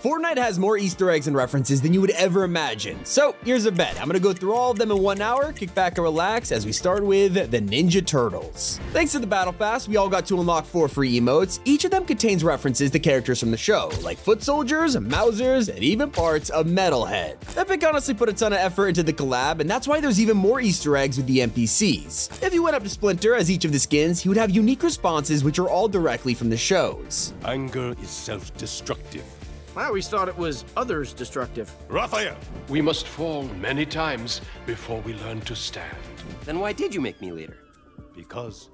Fortnite has more Easter eggs and references than you would ever imagine. So here's a bet. I'm gonna go through all of them in 1 hour, kick back and relax as we start with the Ninja Turtles. Thanks to the Battle Pass, we all got to unlock 4 free emotes. Each of them contains references to characters from the show, like foot soldiers, Mousers, and even parts of Metalhead. Epic honestly put a ton of effort into the collab, and that's why there's even more Easter eggs with the NPCs. If you went up to Splinter as each of the skins, he would have unique responses which are all directly from the shows. Anger is self-destructive. I always thought it was others destructive. Raphael! We must fall many times before we learn to stand. Then why did you make me leader? Because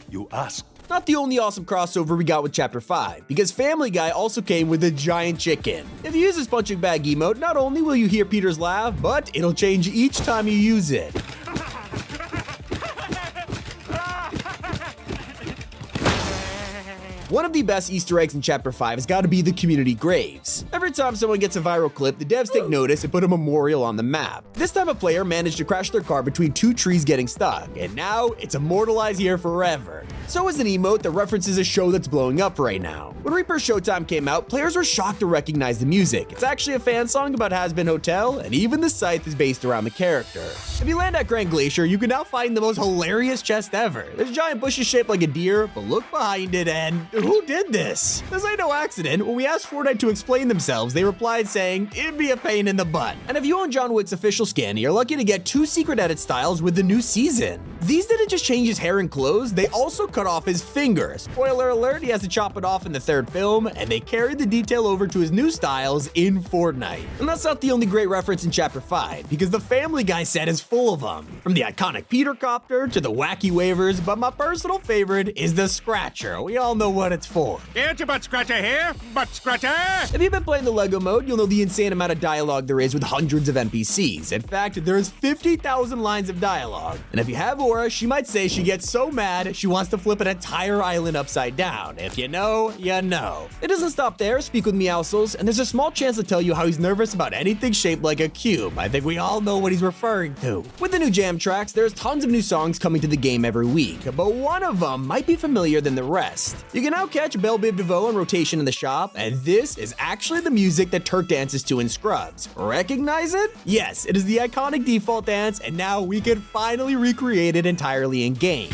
you asked. Not the only awesome crossover we got with Chapter 5, because Family Guy also came with a giant chicken. If you use this punching bag emote, not only will you hear Peter's laugh, but it'll change each time you use it. One of the best Easter eggs in Chapter 5 has got to be the community graves. Every time someone gets a viral clip, the devs take notice and put a memorial on the map. This time a player managed to crash their car between 2 trees getting stuck, and now it's immortalized here forever. So is an emote that references a show that's blowing up right now. When Reaper's Showtime came out, players were shocked to recognize the music. It's actually a fan song about Has-Been Hotel, and even the scythe is based around the character. If you land at Grand Glacier, you can now find the most hilarious chest ever. There's giant bushes shaped like a deer, but look behind it and who did this? This ain't no accident. When we asked Fortnite to explain themselves, they replied saying, it'd be a pain in the butt. And if you own John Wick's official skin, you're lucky to get 2 secret edit styles with the new season. These didn't just change his hair and clothes, they also cut off his fingers. Spoiler alert, he has to chop it off in the 3rd film, and they carried the detail over to his new styles in Fortnite. And that's not the only great reference in Chapter 5, because the Family Guy set is full of them. From the iconic Peter Copter to the wacky waivers, but my personal favorite is the Scratcher. We all know what it's for. Get your butt scratcher here, butt scratcher! If you've been playing the LEGO mode, you'll know the insane amount of dialogue there is with hundreds of NPCs. In fact, there's 50,000 lines of dialogue. And if you have Aura, she might say she gets so mad she wants to flip an entire island upside down. If you know, you know. It doesn't stop there. Speak with Meowscles, and there's a small chance to tell you how he's nervous about anything shaped like a cube. I think we all know what he's referring to. With the new jam tracks, there's tons of new songs coming to the game every week, but one of them might be familiar than the rest. You can now catch Belle Biv DeVoe on rotation in the shop, and this is actually the music that Turk dances to in Scrubs. Recognize it? Yes, it is the iconic default dance, and now we can finally recreate it entirely in-game.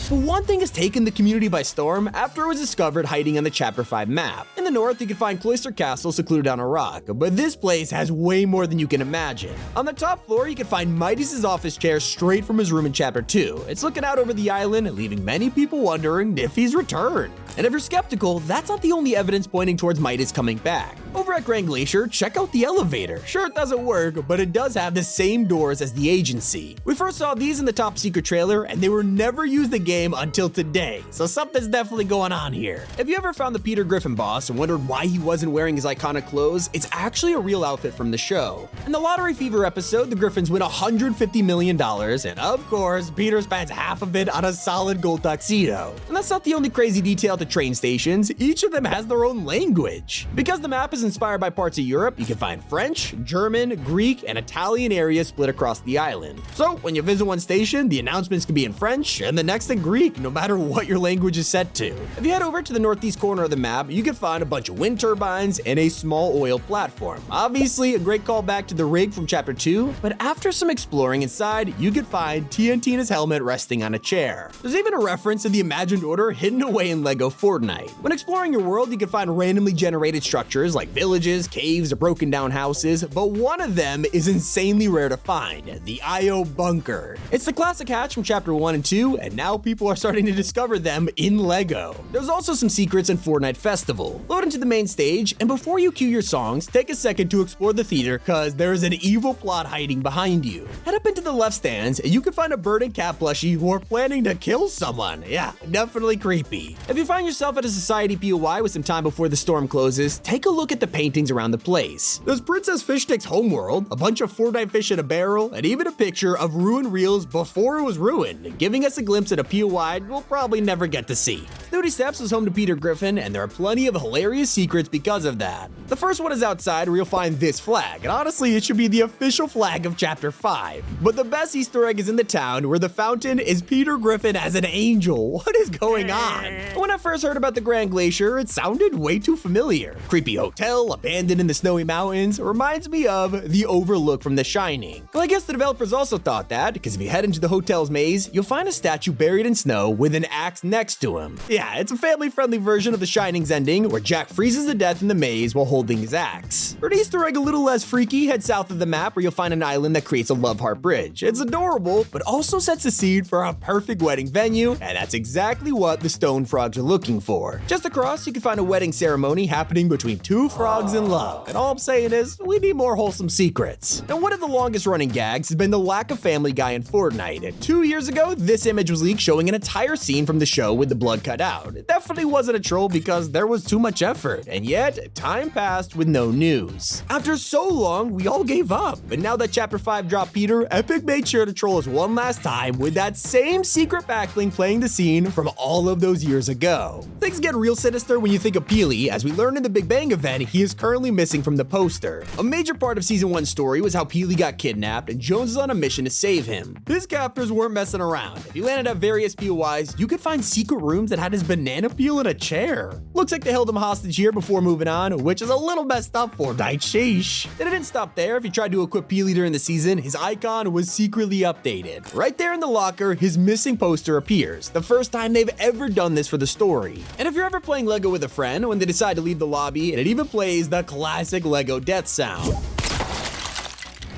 But one thing has taken the community by storm after it was discovered hiding on the Chapter 5 map. In the north, you can find Cloister Castle secluded on a rock, but this place has way more than you can imagine. On the top floor, you can find Midas's office chair straight from his room in Chapter 2. It's looking out over the island, leaving many people wondering if he's returned. And if you're skeptical, that's not the only evidence pointing towards Midas coming back. Over at Grand Glacier, check out the elevator. Sure, it doesn't work, but it does have the same doors as the agency. We first saw these in the top secret trailer, and they were never used in the game until today, so something's definitely going on here. If you ever found the Peter Griffin boss and wondered why he wasn't wearing his iconic clothes, it's actually a real outfit from the show. In the Lottery Fever episode, the Griffins win $150 million, and of course, Peter spends half of it on a solid gold tuxedo. And that's not the only crazy detail at the train stations, each of them has their own language. Because the map is inspired by parts of Europe, you can find French, German, Greek, and Italian areas split across the island. So when you visit one station, the announcements can be in French and the next in Greek, no matter what your language is set to. If you head over to the northeast corner of the map, you can find a bunch of wind turbines and a small oil platform. Obviously, a great callback to the rig from Chapter 2, but after some exploring inside, you can find TNTina's helmet resting on a chair. There's even a reference to the Imagined Order hidden away in LEGO Fortnite. When exploring your world, you can find randomly generated structures like villages, caves, or broken down houses, but one of them is insanely rare to find, the IO Bunker. It's the classic hatch from Chapter 1 and 2, and now people are starting to discover them in LEGO. There's also some secrets in Fortnite Festival. Load into the main stage, and before you cue your songs, take a second to explore the theater cause there is an evil plot hiding behind you. Head up into the left stands, and you can find a bird and cat plushie who are planning to kill someone. Yeah, definitely creepy. If you find yourself at a society POI with some time before the storm closes, take a look at at the paintings around the place. There's Princess Fishstick's homeworld, a bunch of Fortnite fish in a barrel, and even a picture of ruined reels before it was ruined, giving us a glimpse at a POI we'll probably never get to see. Snooty Steps is home to Peter Griffin, and there are plenty of hilarious secrets because of that. The first one is outside, where you'll find this flag, and honestly it should be the official flag of Chapter 5. But the best Easter egg is in the town, where the fountain is Peter Griffin as an angel. What is going on? When I first heard about the Grand Glacier, it sounded way too familiar. Creepy hotel, abandoned in the snowy mountains, reminds me of the Overlook from The Shining. Well, I guess the developers also thought that, because if you head into the hotel's maze, you'll find a statue buried in snow with an axe next to him. Yeah, it's a family-friendly version of The Shining's ending, where Jack freezes to death in the maze while holding his axe. For an Easter egg a little less freaky, head south of the map where you'll find an island that creates a love heart bridge. It's adorable, but also sets the scene for a perfect wedding venue, and that's exactly what the stone frogs are looking for. Just across, you can find a wedding ceremony happening between two frogs in love, and all I'm saying is, we need more wholesome secrets. And one of the longest running gags has been the lack of Family Guy in Fortnite. 2 years ago, this image was leaked showing an entire scene from the show with the blood cut out. It definitely wasn't a troll because there was too much effort, and yet, time passed with no news. After so long, we all gave up, but now that Chapter 5 dropped Peter, Epic made sure to troll us one last time with that same secret backlink playing the scene from all of those years ago. Things get real sinister when you think of Peely, as we learned in the Big Bang event, he is currently missing from the poster. A major part of Season 1's story was how Peely got kidnapped and Jones is on a mission to save him. His captors weren't messing around. If you landed at various POIs, you could find secret rooms that had his banana peel in a chair. Looks like they held him hostage here before moving on, which is a little messed up for Fortnite, sheesh. And it didn't stop there. If you tried to equip Peely during the season, his icon was secretly updated. Right there in the locker, his missing poster appears, the first time they've ever done this for the story. And if you're ever playing LEGO with a friend, when they decide to leave the lobby, and it even plays the classic LEGO death sound.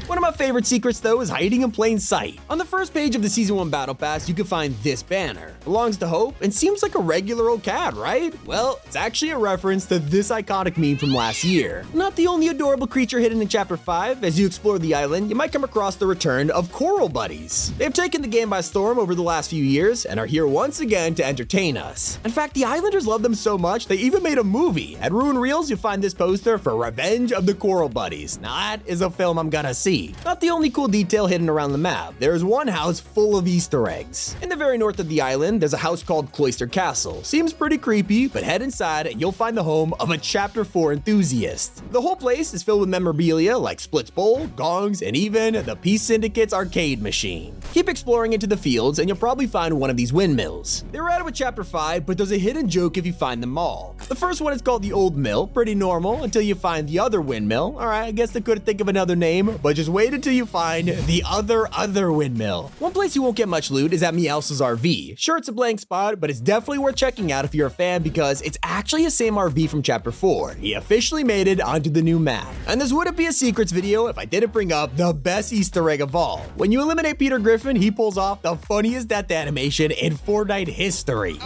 One of my favorite secrets though is hiding in plain sight. On the first page of the Season 1 Battle Pass, you can find this banner. Belongs to Hope and seems like a regular old cat, right? Well, it's actually a reference to this iconic meme from last year. Not the only adorable creature hidden in Chapter 5. As you explore the island, you might come across the return of Coral Buddies. They've taken the game by storm over the last few years and are here once again to entertain us. In fact, the Islanders love them so much, they even made a movie. At Ruin Reels, you'll find this poster for Revenge of the Coral Buddies. Now that is a film I'm gonna see. Not the only cool detail hidden around the map. There is one house full of Easter eggs. In the very north of the island, there's a house called Cloister Castle. Seems pretty creepy, but head inside and you'll find the home of a Chapter 4 enthusiast. The whole place is filled with memorabilia like Split's bowl, gongs, and even the Peace Syndicate's arcade machine. Keep exploring into the fields and you'll probably find one of these windmills. They were added with Chapter 5, but there's a hidden joke if you find them all. The first one is called the Old Mill, pretty normal until you find the other windmill. Alright, I guess they couldn't think of another name, but just wait until you find the other windmill. One place you won't get much loot is at Meows's RV. Sure, it's a blank spot, but it's definitely worth checking out if you're a fan because it's actually the same RV from Chapter 4. He officially made it onto the new map. And this wouldn't be a secrets video if I didn't bring up the best Easter egg of all. When you eliminate Peter Griffin, he pulls off the funniest death animation in Fortnite history.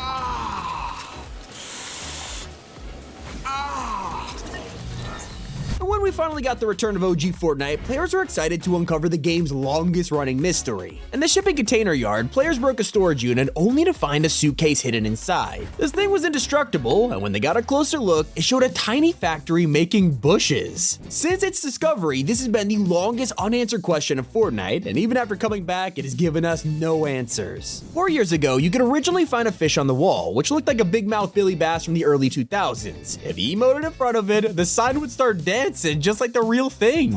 When we finally got the return of OG Fortnite, players were excited to uncover the game's longest running mystery. In the shipping container yard, players broke a storage unit only to find a suitcase hidden inside. This thing was indestructible, and when they got a closer look, it showed a tiny factory making bushes. Since its discovery, this has been the longest unanswered question of Fortnite, and even after coming back, it has given us no answers. 4 years ago, you could originally find a fish on the wall, which looked like a big mouth Billy Bass from the early 2000s. If you emoted in front of it, the sign would start dancing just like the real thing.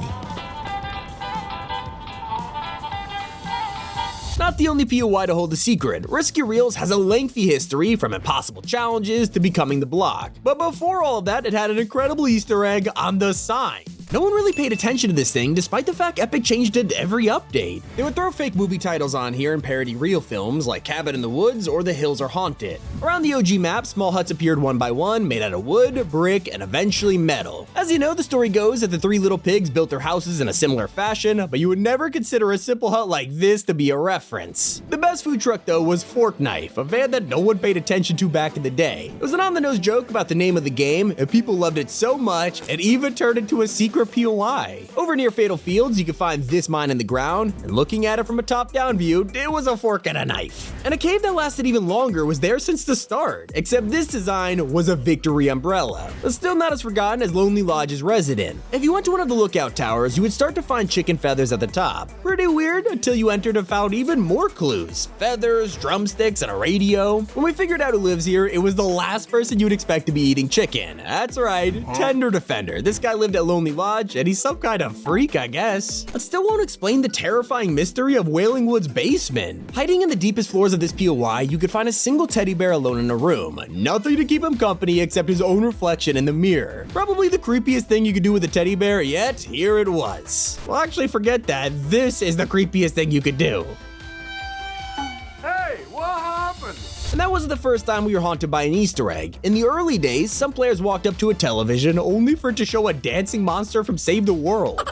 Not the only POI to hold a secret, Risky Reels has a lengthy history from impossible challenges to becoming the block. But before all of that, it had an incredible Easter egg on the sign. No one really paid attention to this thing despite the fact Epic changed it every update. They would throw fake movie titles on here and parody real films like Cabin in the Woods or The Hills Are Haunted. Around the OG map, small huts appeared one by one, made out of wood, brick, and eventually metal. As you know, the story goes that the three little pigs built their houses in a similar fashion, but you would never consider a simple hut like this to be a reference. The best food truck though was Fortnite, a van that no one paid attention to back in the day. It was an on-the-nose joke about the name of the game, and people loved it so much, it even turned into a secret secret POI. Over near Fatal Fields, you can find this mine in the ground, and looking at it from a top-down view, it was a fork and a knife. And a cave that lasted even longer was there since the start, except this design was a victory umbrella, but still not as forgotten as Lonely Lodge's resident. If you went to one of the lookout towers, you would start to find chicken feathers at the top. Pretty weird until you entered and found even more clues. Feathers, drumsticks, and a radio. When we figured out who lives here, it was the last person you'd expect to be eating chicken. That's right, Tender Defender. This guy lived at Lonely Lodge, and he's some kind of freak, I guess. But still won't explain the terrifying mystery of Wailing Wood's basement. Hiding in the deepest floors of this POI, you could find a single teddy bear alone in a room. Nothing to keep him company except his own reflection in the mirror. Probably the creepiest thing you could do with a teddy bear, yet here it was. Well, actually, forget that. This is the creepiest thing you could do. Hey, what happened? And that wasn't the first time we were haunted by an Easter egg. In the early days, some players walked up to a television only for it to show a dancing monster from Save the World.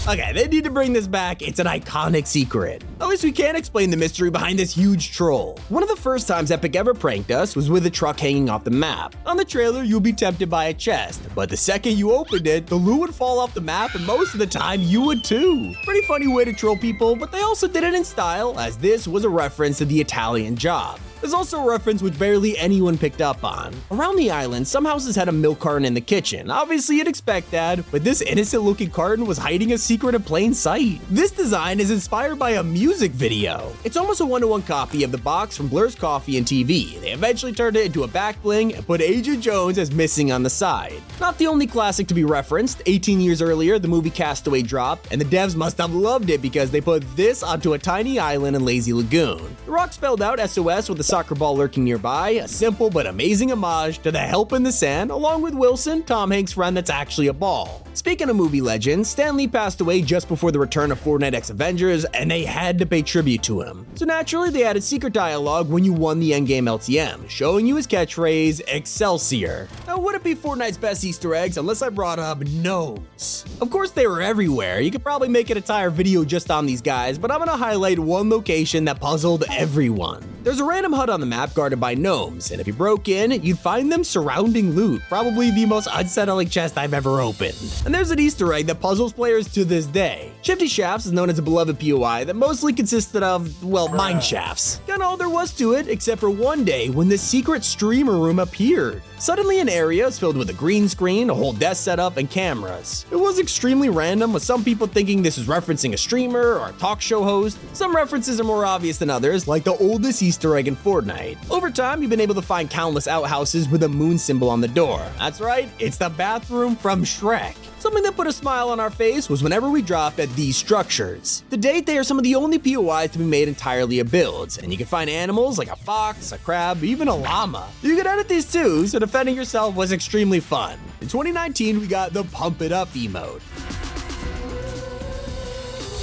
Okay, they need to bring this back. It's an iconic secret. At least we can explain the mystery behind this huge troll. One of the first times Epic ever pranked us was with a truck hanging off the map. On the trailer, you'll be tempted by a chest, but the second you opened it, the loot would fall off the map, and most of the time, you would too. Pretty funny way to troll people, but they also did it in style, as this was a reference to the Italian Job. There's also a reference which barely anyone picked up on. Around the island, some houses had a milk carton in the kitchen. Obviously, you'd expect that, but this innocent-looking carton was hiding a secret in plain sight. This design is inspired by a music video. It's almost a one-to-one copy of the box from Blur's Coffee and TV. They eventually turned it into a back bling and put Agent Jones as missing on the side. Not the only classic to be referenced. 18 years earlier, the movie Castaway dropped, and the devs must have loved it because they put this onto a tiny island in Lazy Lagoon. The rock spelled out SOS with a soccer ball lurking nearby, a simple but amazing homage to the Help in the Sand, along with Wilson, Tom Hanks' friend that's actually a ball. Speaking of movie legends, Stan Lee passed away just before the return of Fortnite X Avengers, and they had to pay tribute to him. So naturally, they added secret dialogue when you won the endgame LTM, showing you his catchphrase, Excelsior. Now, would it be Fortnite's best Easter eggs unless I brought up gnomes? Of course, they were everywhere. You could probably make an entire video just on these guys, but I'm gonna highlight one location that puzzled everyone. There's a random hut on the map guarded by gnomes, and if you broke in, you'd find them surrounding loot, probably the most unsettling chest I've ever opened. And there's an Easter egg that puzzles players to this day. Shifty Shafts is known as a beloved POI that mostly consisted of, well, mine shafts. Kinda all there was to it, except for one day when the secret streamer room appeared. Suddenly an area is filled with a green screen, a whole desk setup, and cameras. It was extremely random, with some people thinking this was referencing a streamer or a talk show host. Some references are more obvious than others, like the oldest Easter egg in Fortnite. Over time, you've been able to find countless outhouses with a moon symbol on the door. That's right, it's the bathroom from Shrek. Something that put a smile on our face was whenever we dropped at these structures. To date, they are some of the only POIs to be made entirely of builds, and you can find animals like a fox, a crab, even a llama. You could edit these too, so defending yourself was extremely fun. In 2019, we got the Pump It Up emote.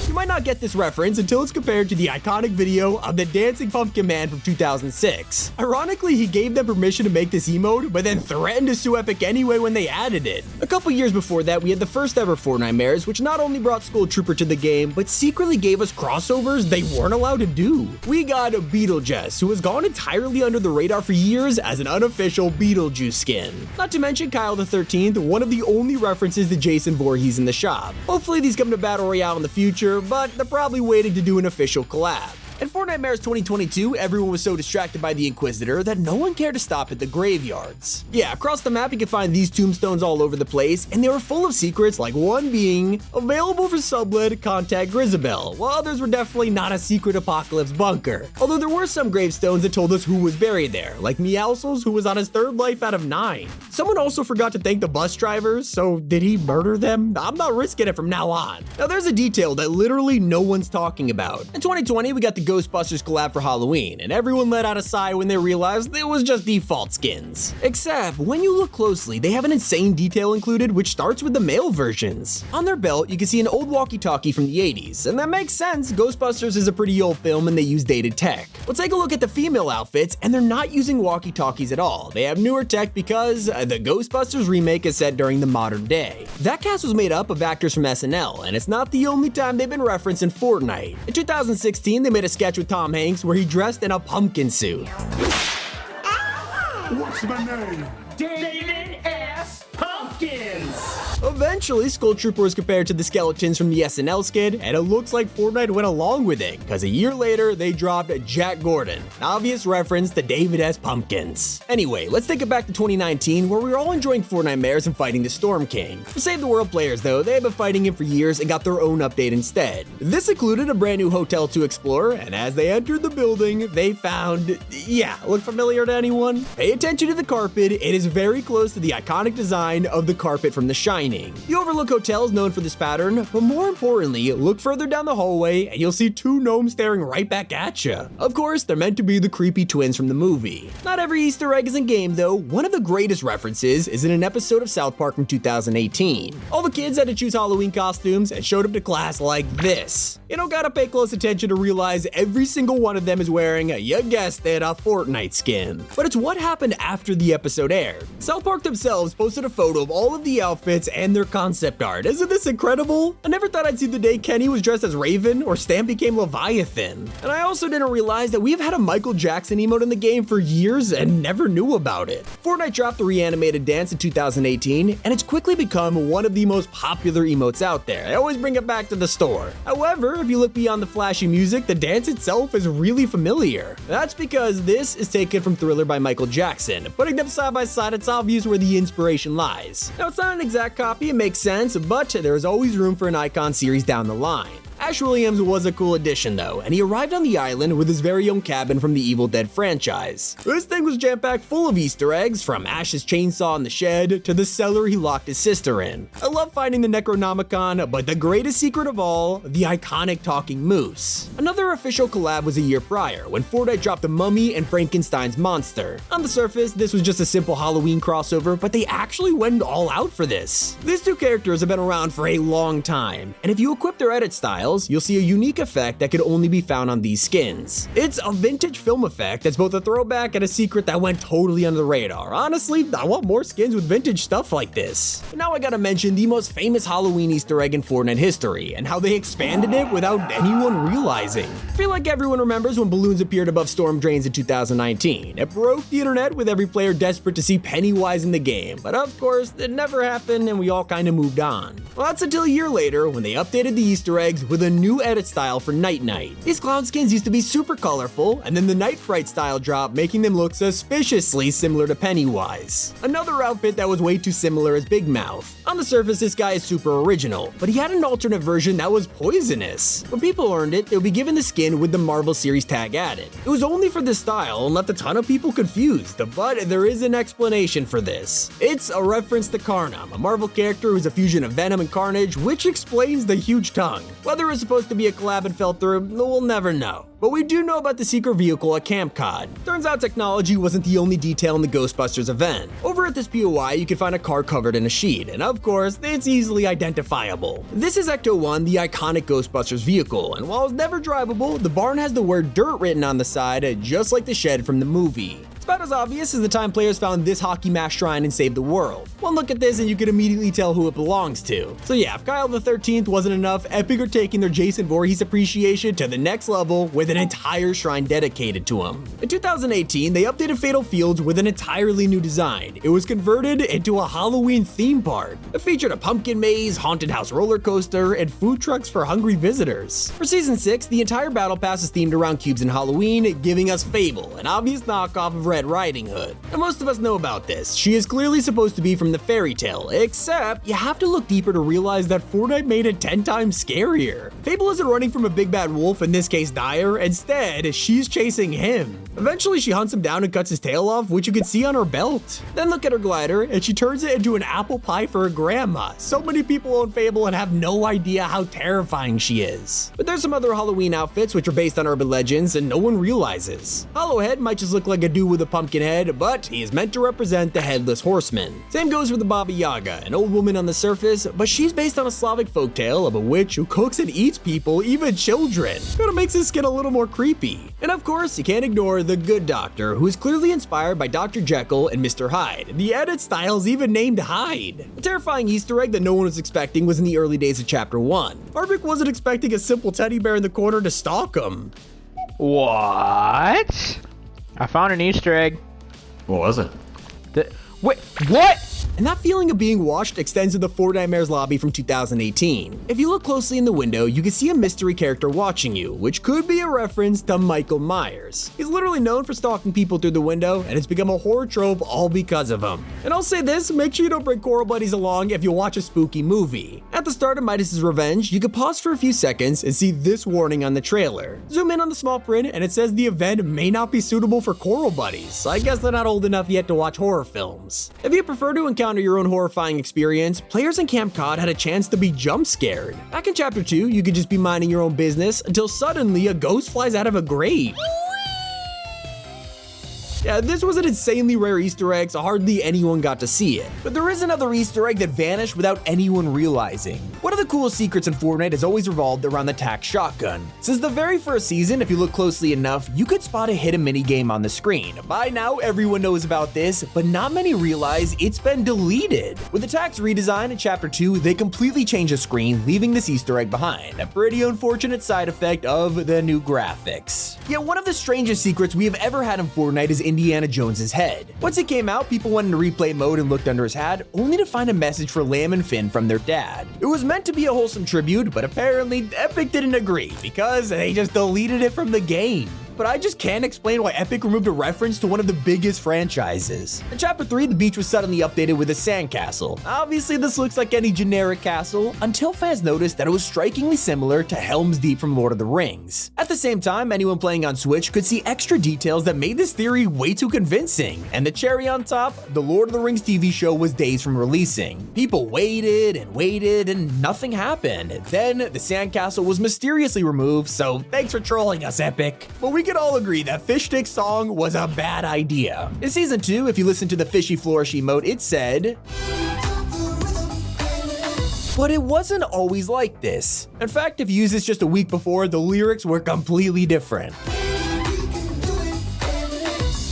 You might not get this reference until it's compared to the iconic video of the Dancing Pumpkin Man from 2006. Ironically, he gave them permission to make this emote, but then threatened to sue Epic anyway when they added it. A couple years before that, we had the first ever Fortnite Mares, which not only brought Skull Trooper to the game, but secretly gave us crossovers they weren't allowed to do. We got Beetlejuice, who has gone entirely under the radar for years as an unofficial Beetlejuice skin. Not to mention Kyle the 13th, one of the only references to Jason Voorhees in the shop. Hopefully these come to Battle Royale in the future, but they're probably waiting to do an official collab. In Fortnite Mares 2022, everyone was so distracted by the Inquisitor that no one cared to stop at the graveyards. Yeah, across the map you can find these tombstones all over the place, and they were full of secrets, like one being available for sublet, contact Grisabelle, while others were definitely not a secret apocalypse bunker. Although there were some gravestones that told us who was buried there, like Meowscles, who was on his 3rd life out of 9. Someone also forgot to thank the bus drivers, so did he murder them? I'm not risking it from now on. Now there's a detail that literally no one's talking about. In 2020, we got the Ghostbusters collab for Halloween, and everyone let out a sigh when they realized it was just default skins. Except, when you look closely, they have an insane detail included which starts with the male versions. On their belt, you can see an old walkie-talkie from the 80s, and that makes sense. Ghostbusters is a pretty old film and they use dated tech. We'll take a look at the female outfits, and they're not using walkie-talkies at all. They have newer tech because the Ghostbusters remake is set during the modern day. That cast was made up of actors from SNL, and it's not the only time they've been referenced in Fortnite. In 2016, they made a sketch with Tom Hanks where he dressed in a pumpkin suit. What's my name? David S. Pumpkin! Eventually, Skull Trooper was compared to the skeletons from the SNL skit, and it looks like Fortnite went along with it, because a year later, they dropped Jack Gordon, an obvious reference to David S. Pumpkins. Anyway, let's take it back to 2019, where we were all enjoying Fortnite mares and fighting the Storm King. For Save the World players, though, they had been fighting him for years and got their own update instead. This included a brand new hotel to explore, and as they entered the building, they found, look familiar to anyone? Pay attention to the carpet, it is very close to the iconic design of the carpet from The Shining. The Overlook Hotel is known for this pattern, but more importantly, look further down the hallway and you'll see two gnomes staring right back at you. Of course, they're meant to be the creepy twins from the movie. Not every Easter egg is in game though. One of the greatest references is in an episode of South Park from 2018. All the kids had to choose Halloween costumes and showed up to class like this. You don't gotta pay close attention to realize every single one of them is wearing, you guessed it, a Fortnite skin. But it's what happened after the episode aired. South Park themselves posted a photo of all of the outfits and their concept art. Isn't this incredible? I never thought I'd see the day Kenny was dressed as Raven or Stan became Leviathan. And I also didn't realize that we've had a Michael Jackson emote in the game for years and never knew about it. Fortnite dropped the reanimated dance in 2018, and it's quickly become one of the most popular emotes out there. I always bring it back to the store. However, if you look beyond the flashy music, the dance itself is really familiar. That's because this is taken from Thriller by Michael Jackson. Putting them side by side, it's obvious where the inspiration lies. Now, it's not an exact copy, it makes sense, but there is always room for an icon series down the line. Ash Williams was a cool addition though, and he arrived on the island with his very own cabin from the Evil Dead franchise. This thing was jam-packed full of Easter eggs, from Ash's chainsaw in the shed to the cellar he locked his sister in. I love finding the Necronomicon, but the greatest secret of all, the iconic talking moose. Another official collab was a year prior, when Fortnite dropped The Mummy and Frankenstein's Monster. On the surface, this was just a simple Halloween crossover, but they actually went all out for this. These two characters have been around for a long time, and if you equip their edit style, you'll see a unique effect that could only be found on these skins. It's a vintage film effect that's both a throwback and a secret that went totally under the radar. Honestly, I want more skins with vintage stuff like this. But now I gotta mention the most famous Halloween Easter egg in Fortnite history, and how they expanded it without anyone realizing. I feel like everyone remembers when balloons appeared above storm drains in 2019. It broke the internet with every player desperate to see Pennywise in the game, but of course, it never happened and we all kinda moved on. Well, that's until a year later when they updated the Easter eggs with a new edit style for Night Night. These clown skins used to be super colorful, and then the Night Fright style dropped, making them look suspiciously similar to Pennywise. Another outfit that was way too similar is Big Mouth. On the surface, this guy is super original, but he had an alternate version that was poisonous. When people earned it, they would be given the skin with the Marvel series tag added. It was only for this style and left a ton of people confused, but there is an explanation for this. It's a reference to Carnum, a Marvel character who's a fusion of Venom and Carnage, which explains the huge tongue. Whether it's supposed to be a collab and fell through, we'll never know. But we do know about the secret vehicle at Camp Cod. Turns out technology wasn't the only detail in the Ghostbusters event. Over at this POI, you can find a car covered in a sheet, and of course, it's easily identifiable. This is Ecto-1, the iconic Ghostbusters vehicle, and while it's never drivable, the barn has the word dirt written on the side, just like the shed from the movie. About as obvious as the time players found this hockey mask shrine and saved the world. One look at this and you can immediately tell who it belongs to. So yeah, if Kyle the 13th wasn't enough, Epic are taking their Jason Voorhees appreciation to the next level with an entire shrine dedicated to him. In 2018, they updated Fatal Fields with an entirely new design. It was converted into a Halloween theme park. It featured a pumpkin maze, haunted house roller coaster, and food trucks for hungry visitors. For Season 6, the entire battle pass is themed around cubes and Halloween, giving us Fable, an obvious knockoff of Red Riding Hood. And most of us know about this. She is clearly supposed to be from the fairy tale, except you have to look deeper to realize that Fortnite made it 10 times scarier. Fable isn't running from a big bad wolf, in this case Dyer, instead she's chasing him. Eventually she hunts him down and cuts his tail off, which you can see on her belt. Then look at her glider, and she turns it into an apple pie for her grandma. So many people own Fable and have no idea how terrifying she is. But there's some other Halloween outfits which are based on urban legends and no one realizes. Hollowhead might just look like a dude with a pumpkin head, but he is meant to represent the Headless Horseman. Same goes for the Baba Yaga, an old woman on the surface, but she's based on a Slavic folktale of a witch who cooks and eats people, even children. Kinda makes this skin a little more creepy. And of course, you can't ignore the Good Doctor, who is clearly inspired by Dr. Jekyll and Mr. Hyde. The edit style's even named Hyde. A terrifying Easter egg that no one was expecting was in the early days of Chapter 1. Harvick wasn't expecting a simple teddy bear in the corner to stalk him. What? I found an Easter egg. What was it? Wait, what? And that feeling of being watched extends to the Fortnite's lobby from 2018. If you look closely in the window, you can see a mystery character watching you, which could be a reference to Michael Myers. He's literally known for stalking people through the window, and it's become a horror trope all because of him. And I'll say this, make sure you don't bring Coral Buddies along if you watch a spooky movie. At the start of Midas's Revenge, you can pause for a few seconds and see this warning on the trailer. Zoom in on the small print and it says the event may not be suitable for Coral Buddies, so I guess they're not old enough yet to watch horror films. If you prefer to encounter your own horrifying experience, players in Camp COD had a chance to be jump scared. Back in Chapter 2, you could just be minding your own business until suddenly a ghost flies out of a grave. Yeah, this was an insanely rare Easter egg, so hardly anyone got to see it. But there is another Easter egg that vanished without anyone realizing. One of the coolest secrets in Fortnite has always revolved around the tac shotgun. Since the very first season, if you look closely enough, you could spot a hidden minigame on the screen. By now, everyone knows about this, but not many realize it's been deleted. With the tac's redesign in Chapter 2, they completely changed the screen, leaving this Easter egg behind. A pretty unfortunate side effect of the new graphics. Yet one of the strangest secrets we have ever had in Fortnite is Indiana Jones's head. Once it came out, people went into replay mode and looked under his hat, only to find a message for Lamb and Finn from their dad. It was meant to be a wholesome tribute, but apparently Epic didn't agree because they just deleted it from the game. But I just can't explain why Epic removed a reference to one of the biggest franchises. In Chapter 3, the beach was suddenly updated with a sandcastle. Obviously, this looks like any generic castle, until fans noticed that it was strikingly similar to Helm's Deep from Lord of the Rings. At the same time, anyone playing on Switch could see extra details that made this theory way too convincing. And the cherry on top, the Lord of the Rings TV show was days from releasing. People waited and nothing happened. Then, the sandcastle was mysteriously removed, so thanks for trolling us, Epic. But we could all agree that Fish Stick's song was a bad idea. In Season 2, if you listen to the Fishy Flourish emote, it said, but it wasn't always like this. In fact, if you used this just a week before, the lyrics were completely different.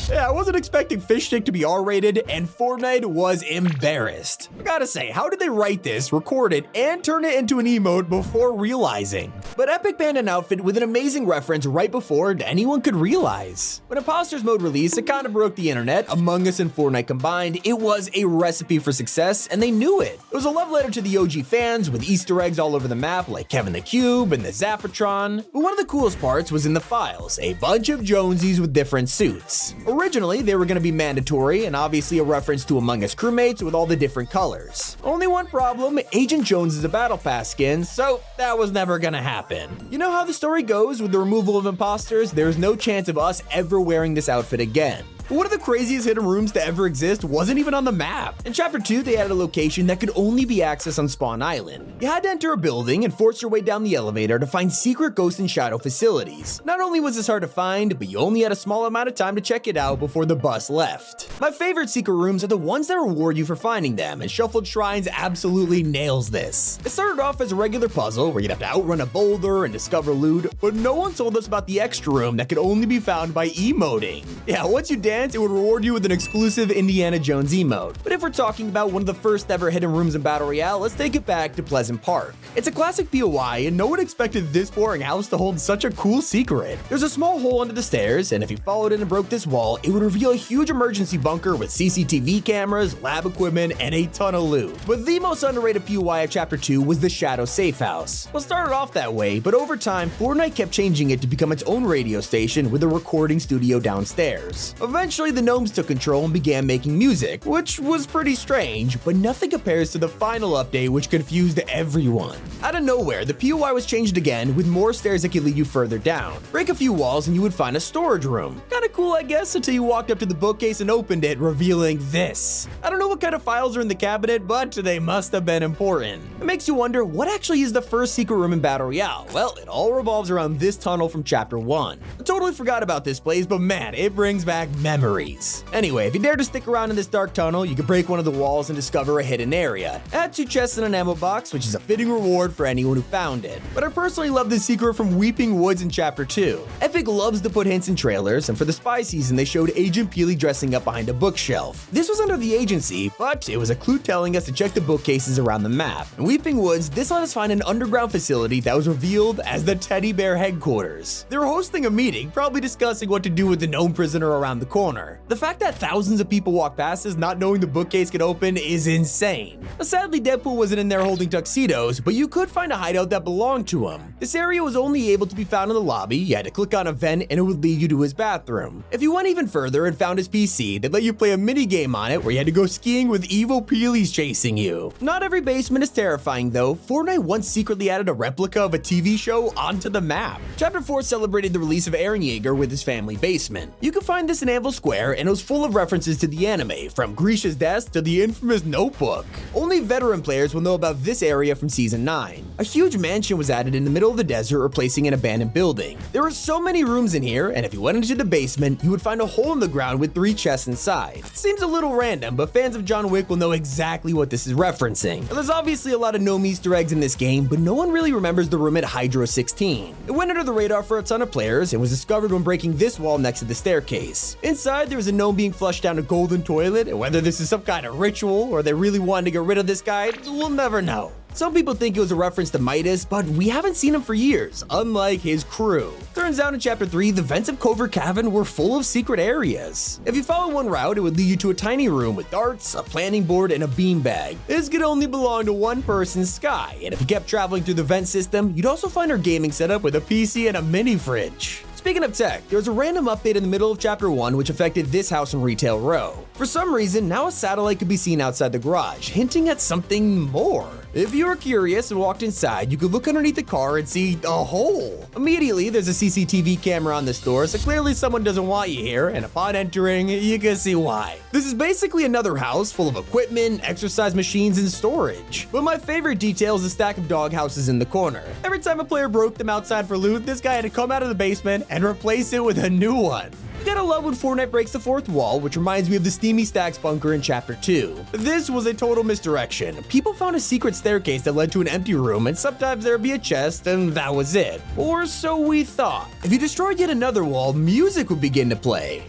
Yeah, I wasn't expecting Fish Stick to be R-rated, and Fortnite was embarrassed. I gotta say, how did they write this, record it, and turn it into an emote before realizing? But Epic banned an outfit with an amazing reference right before anyone could realize. When Imposters Mode released, it kinda broke the internet. Among Us and Fortnite combined, it was a recipe for success, and they knew it. It was a love letter to the OG fans, with Easter eggs all over the map, like Kevin the Cube and the Zapatron. But one of the coolest parts was in the files, a bunch of Jonesies with different suits. Originally, they were going to be mandatory, and obviously a reference to Among Us crewmates with all the different colors. Only one problem, Agent Jones is a Battle Pass skin, so that was never gonna happen. You know how the story goes with the removal of imposters? There's no chance of us ever wearing this outfit again. But one of the craziest hidden rooms to ever exist wasn't even on the map. In Chapter 2, they added a location that could only be accessed on Spawn Island. You had to enter a building and force your way down the elevator to find secret ghost and shadow facilities. Not only was this hard to find, but you only had a small amount of time to check it out before the bus left. My favorite secret rooms are the ones that reward you for finding them, and Shuffled Shrines absolutely nails this. It started off as a regular puzzle where you'd have to outrun a boulder and discover loot, but no one told us about the extra room that could only be found by emoting. Yeah, once you dance, it would reward you with an exclusive Indiana Jones emote. But if we're talking about one of the first ever hidden rooms in Battle Royale, let's take it back to Pleasant Park. It's a classic POI, and no one expected this boring house to hold such a cool secret. There's a small hole under the stairs, and if you followed it and broke this wall, it would reveal a huge emergency bunker with CCTV cameras, lab equipment, and a ton of loot. But the most underrated POI of Chapter 2 was the Shadow Safe House. Well, it started off that way, but over time, Fortnite kept changing it to become its own radio station with a recording studio downstairs. Eventually, the Gnomes took control and began making music, which was pretty strange, but nothing compares to the final update, which confused everyone. Out of nowhere, the POI was changed again with more stairs that could lead you further down. Break a few walls and you would find a storage room. Kinda cool, I guess, until you walked up to the bookcase and opened it, revealing this. I don't know what kind of files are in the cabinet, but they must have been important. It makes you wonder, what actually is the first secret room in Battle Royale? Well, it all revolves around this tunnel from Chapter 1. I totally forgot about this place, but man, it brings back memories. Anyway, if you dare to stick around in this dark tunnel, you can break one of the walls and discover a hidden area. Add 2 chests and an ammo box, which is a fitting reward for anyone who found it. But I personally love this secret from Weeping Woods in Chapter 2. Epic loves to put hints in trailers, and for the spy season, they showed Agent Peely dressing up behind a bookshelf. This was under the agency, but it was a clue telling us to check the bookcases around the map. In Weeping Woods, this let us find an underground facility that was revealed as the Teddy Bear headquarters. They were hosting a meeting, probably discussing what to do with the gnome prisoner around the corner. corner. The fact that thousands of people walk past this not knowing the bookcase could open is insane. Sadly, Deadpool wasn't in there holding tuxedos, but you could find a hideout that belonged to him. This area was only able to be found in the lobby. You had to click on a vent and it would lead you to his bathroom. If you went even further and found his PC, they'd let you play a mini game on it where you had to go skiing with evil peelies chasing you. Not every basement is terrifying though. Fortnite once secretly added a replica of a TV show onto the map. Chapter 4 celebrated the release of Eren Yeager with his family basement. You can find this in Anvil Square and it was full of references to the anime, from Grisha's desk to the infamous notebook. Only veteran players will know about this area from Season 9. A huge mansion was added in the middle of the desert, replacing an abandoned building. There were so many rooms in here, and if you went into the basement, you would find a hole in the ground with 3 chests inside. It seems a little random, but fans of John Wick will know exactly what this is referencing. Now, there's obviously a lot of known Easter eggs in this game, but no one really remembers the room at Hydro 16. It went under the radar for a ton of players and was discovered when breaking this wall next to the staircase. Inside, there was a gnome being flushed down a golden toilet, and whether this is some kind of ritual or they really wanted to get rid of this guy, we'll never know. Some people think it was a reference to Midas, but we haven't seen him for years, unlike his crew. Turns out in Chapter 3, the vents of Covert Cavern were full of secret areas. If you follow one route, it would lead you to a tiny room with darts, a planning board, and a beanbag. This could only belong to one person, Sky, and if you kept traveling through the vent system, you'd also find her gaming setup with a PC and a mini fridge. Speaking of tech, there was a random update in the middle of Chapter 1 which affected this house in Retail Row. For some reason, now a satellite could be seen outside the garage, hinting at something more. If you were curious and walked inside, you could look underneath the car and see a hole. Immediately, there's a CCTV camera on the store, so clearly someone doesn't want you here, and upon entering, you can see why. This is basically another house full of equipment, exercise machines, and storage. But my favorite detail is a stack of dog houses in the corner. Every time a player broke them outside for loot, this guy had to come out of the basement and replace it with a new one. You gotta love when Fortnite breaks the fourth wall, which reminds me of the Steamy Stacks bunker in Chapter 2. This was a total misdirection. People found a secret staircase that led to an empty room, and sometimes there'd be a chest, and that was it. Or so we thought. If you destroyed yet another wall, music would begin to play.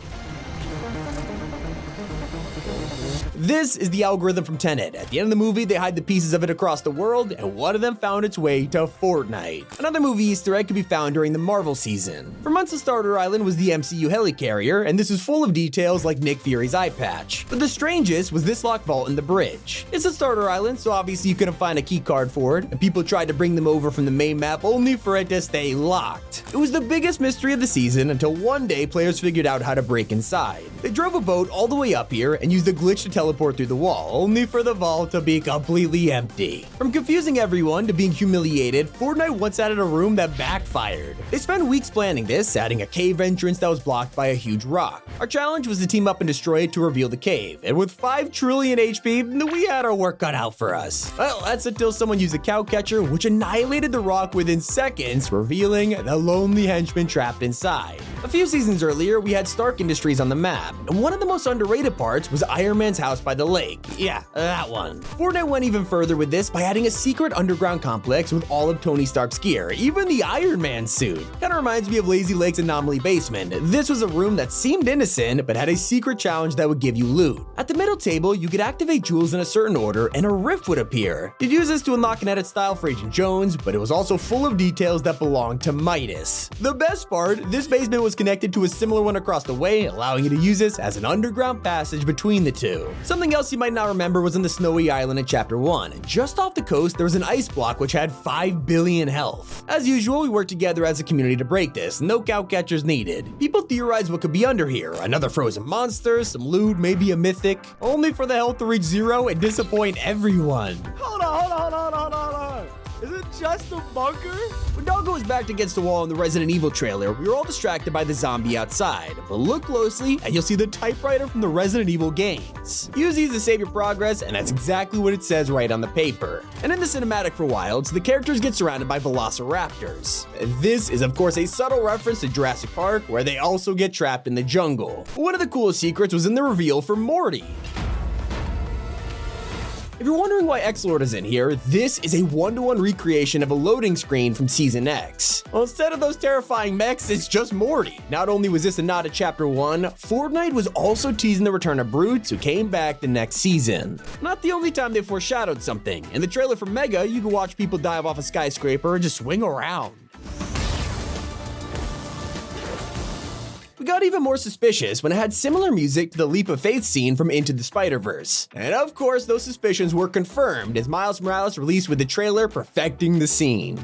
This is the algorithm from Tenet. At the end of the movie, they hide the pieces of it across the world, and one of them found its way to Fortnite. Another movie Easter egg could be found during the Marvel season. For months, the starter island was the MCU helicarrier, and this is full of details like Nick Fury's eye patch. But the strangest was this lock vault in the bridge. It's a starter island, so obviously you couldn't find a key card for it, and people tried to bring them over from the main map only for it to stay locked. It was the biggest mystery of the season until one day players figured out how to break inside. They drove a boat all the way up here and used a glitch to teleport through the wall, only for the vault to be completely empty. From confusing everyone to being humiliated, Fortnite once added a room that backfired. They spent weeks planning this, adding a cave entrance that was blocked by a huge rock. Our challenge was to team up and destroy it to reveal the cave, and with 5 trillion HP, we had our work cut out for us. Well, that's until someone used a cow catcher, which annihilated the rock within seconds, revealing the lonely henchman trapped inside. A few seasons earlier, we had Stark Industries on the map, and one of the most underrated parts was Iron Man's house by the lake. Yeah, that one. Fortnite went even further with this by adding a secret underground complex with all of Tony Stark's gear, even the Iron Man suit. Kinda reminds me of Lazy Lake's Anomaly Basement. This was a room that seemed innocent, but had a secret challenge that would give you loot. At the middle table, you could activate jewels in a certain order, and a rift would appear. You'd use this to unlock an edit style for Agent Jones, but it was also full of details that belonged to Midas. The best part, this basement was connected to a similar one across the way, allowing you to use this as an underground passage between the two. Something else you might not remember was in the snowy island in Chapter 1. Just off the coast, there was an ice block which had 5 billion health. As usual, we worked together as a community to break this, no cow catchers needed. People theorized what could be under here, another frozen monster, some loot, maybe a mythic, only for the health to reach 0 and disappoint everyone. Hold on. Is it just a bunker? When Doggo was backed against the wall in the Resident Evil trailer, we were all distracted by the zombie outside. But look closely and you'll see the typewriter from the Resident Evil games. Use these to save your progress, and that's exactly what it says right on the paper. And in the cinematic for Wilds, the characters get surrounded by velociraptors. This is of course a subtle reference to Jurassic Park, where they also get trapped in the jungle. One of the coolest secrets was in the reveal for Morty. If you're wondering why X-Lord is in here, this is a one-to-one recreation of a loading screen from Season X. Well, instead of those terrifying mechs, it's just Morty. Not only was this a nod to Chapter 1, Fortnite was also teasing the return of Brutes, who came back the next season. Not the only time they foreshadowed something. In the trailer for Mega, you can watch people dive off a skyscraper and just swing around. We got even more suspicious when it had similar music to the Leap of Faith scene from Into the Spider-Verse. And of course, those suspicions were confirmed as Miles Morales released with the trailer perfecting the scene.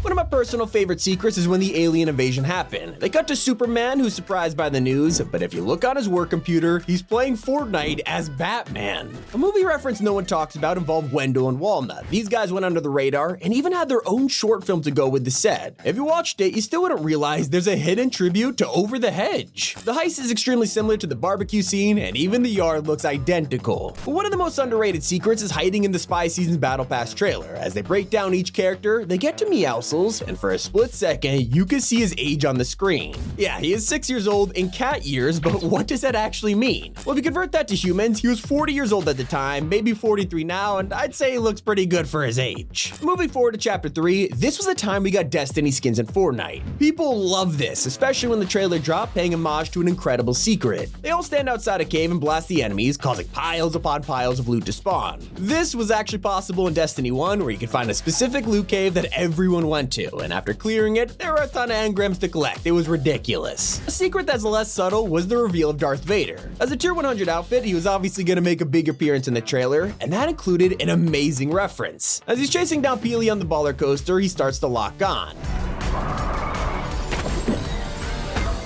One of my personal favorite secrets is when the alien invasion happened. They cut to Superman, who's surprised by the news, but if you look on his work computer, he's playing Fortnite as Batman. A movie reference no one talks about involved Wendell and Walnut. These guys went under the radar and even had their own short film to go with the set. If you watched it, you still wouldn't realize there's a hidden tribute to Over the Hedge. The heist is extremely similar to the barbecue scene, and even the yard looks identical. But one of the most underrated secrets is hiding in the Spy Season's Battle Pass trailer. As they break down each character, they get to Meowscles, and for a split second, you can see his age on the screen. Yeah, he is 6 years old in cat years, but what does that actually mean? Well, if you convert that to humans, he was 40 years old at the time, maybe 43 now, and I'd say he looks pretty good for his age. Moving forward to Chapter 3, this was the time we got Destiny skins in Fortnite. People love this, especially when the trailer dropped, paying homage to an incredible secret. They all stand outside a cave and blast the enemies, causing piles upon piles of loot to spawn. This was actually possible in Destiny 1, where you could find a specific loot cave that everyone went to, and after clearing it, there were a ton of engrams to collect. It was ridiculous. A secret that's less subtle was the reveal of Darth Vader. As a Tier 100 outfit, he was obviously going to make a big appearance in the trailer, and that included an amazing reference. As he's chasing down Peely on the baller coaster, he starts to lock on.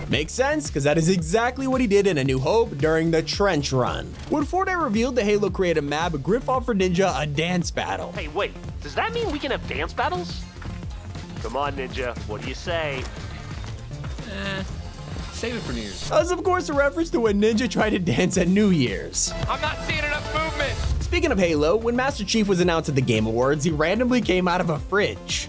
Makes sense, because that is exactly what he did in A New Hope during the Trench Run. When Fortnite revealed the Halo creative map, Griff offered Ninja a dance battle. Hey, wait, does that mean we can have dance battles? Come on, Ninja, what do you say? Save it for New Year's. That was of course a reference to when Ninja tried to dance at New Year's. I'm not seeing enough movement. Speaking of Halo, when Master Chief was announced at the Game Awards, he randomly came out of a fridge.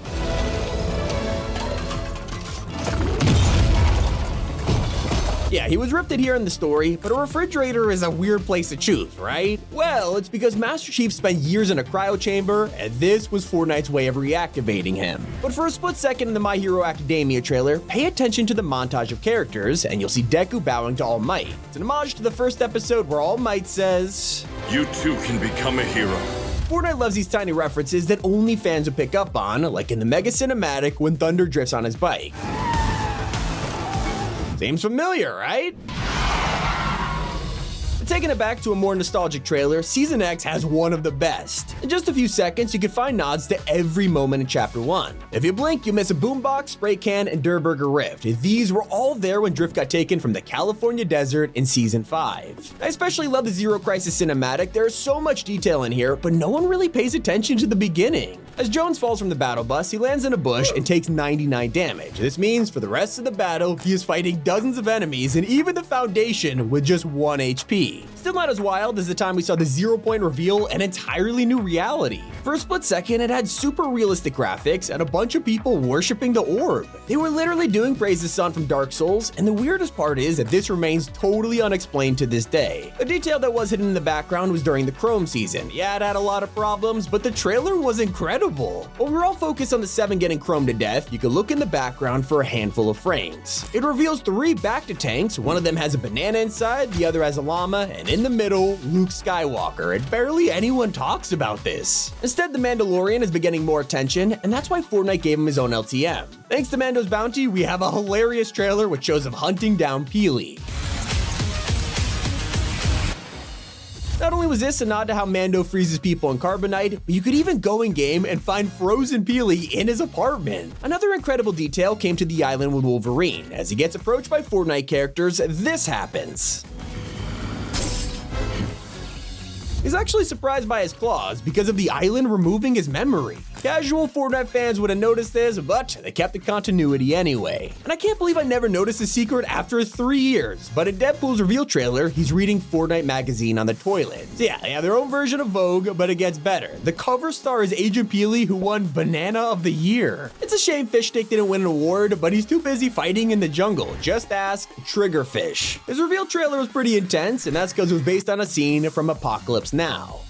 Yeah, he was ripped here in the story, but a refrigerator is a weird place to choose, right? Well, it's because Master Chief spent years in a cryo chamber, and this was Fortnite's way of reactivating him. But for a split second in the My Hero Academia trailer, pay attention to the montage of characters, and you'll see Deku bowing to All Might. It's an homage to the first episode where All Might says, You too can become a hero. Fortnite loves these tiny references that only fans would pick up on, like in the mega cinematic when Thunder drifts on his bike. Seems familiar, right? Taking it back to a more nostalgic trailer, Season X has one of the best. In just a few seconds, you can find nods to every moment in Chapter 1. If you blink, you miss a boombox, spray can, and Durr Burger Rift. These were all there when Drift got taken from the California desert in Season 5. I especially love the Zero Crisis cinematic. There's so much detail in here, but no one really pays attention to the beginning. As Jones falls from the battle bus, he lands in a bush and takes 99 damage. This means for the rest of the battle, he is fighting dozens of enemies and even the Foundation with just 1 HP. Still not as wild as the time we saw the 0-point reveal an entirely new reality. For a split second, it had super realistic graphics and a bunch of people worshipping the orb. They were literally doing Praise the Sun from Dark Souls, and the weirdest part is that this remains totally unexplained to this day. A detail that was hidden in the background was during the Chrome season. Yeah, it had a lot of problems, but the trailer was incredible. While we're all focused on the 7 getting chromed to death, you can look in the background for a handful of frames. It reveals 3 Bacta tanks. One of them has a banana inside, the other has a llama, and in the middle, Luke Skywalker, and barely anyone talks about this. Instead, the Mandalorian has been getting more attention, and that's why Fortnite gave him his own LTM. Thanks to Mando's bounty, we have a hilarious trailer which shows him hunting down Peely. Not only was this a nod to how Mando freezes people in Carbonite, but you could even go in-game and find frozen Peely in his apartment. Another incredible detail came to the island with Wolverine. As he gets approached by Fortnite characters, this happens. He's actually surprised by his claws because of the island removing his memory. Casual Fortnite fans would have noticed this, but they kept the continuity anyway. And I can't believe I never noticed this secret after 3 years, but in Deadpool's reveal trailer, he's reading Fortnite magazine on the toilet. So yeah, they have their own version of Vogue, but it gets better. The cover star is Agent Peely, who won Banana of the Year. It's a shame Fishstick didn't win an award, but he's too busy fighting in the jungle. Just ask Triggerfish. His reveal trailer was pretty intense, and that's because it was based on a scene from Apocalypse Now.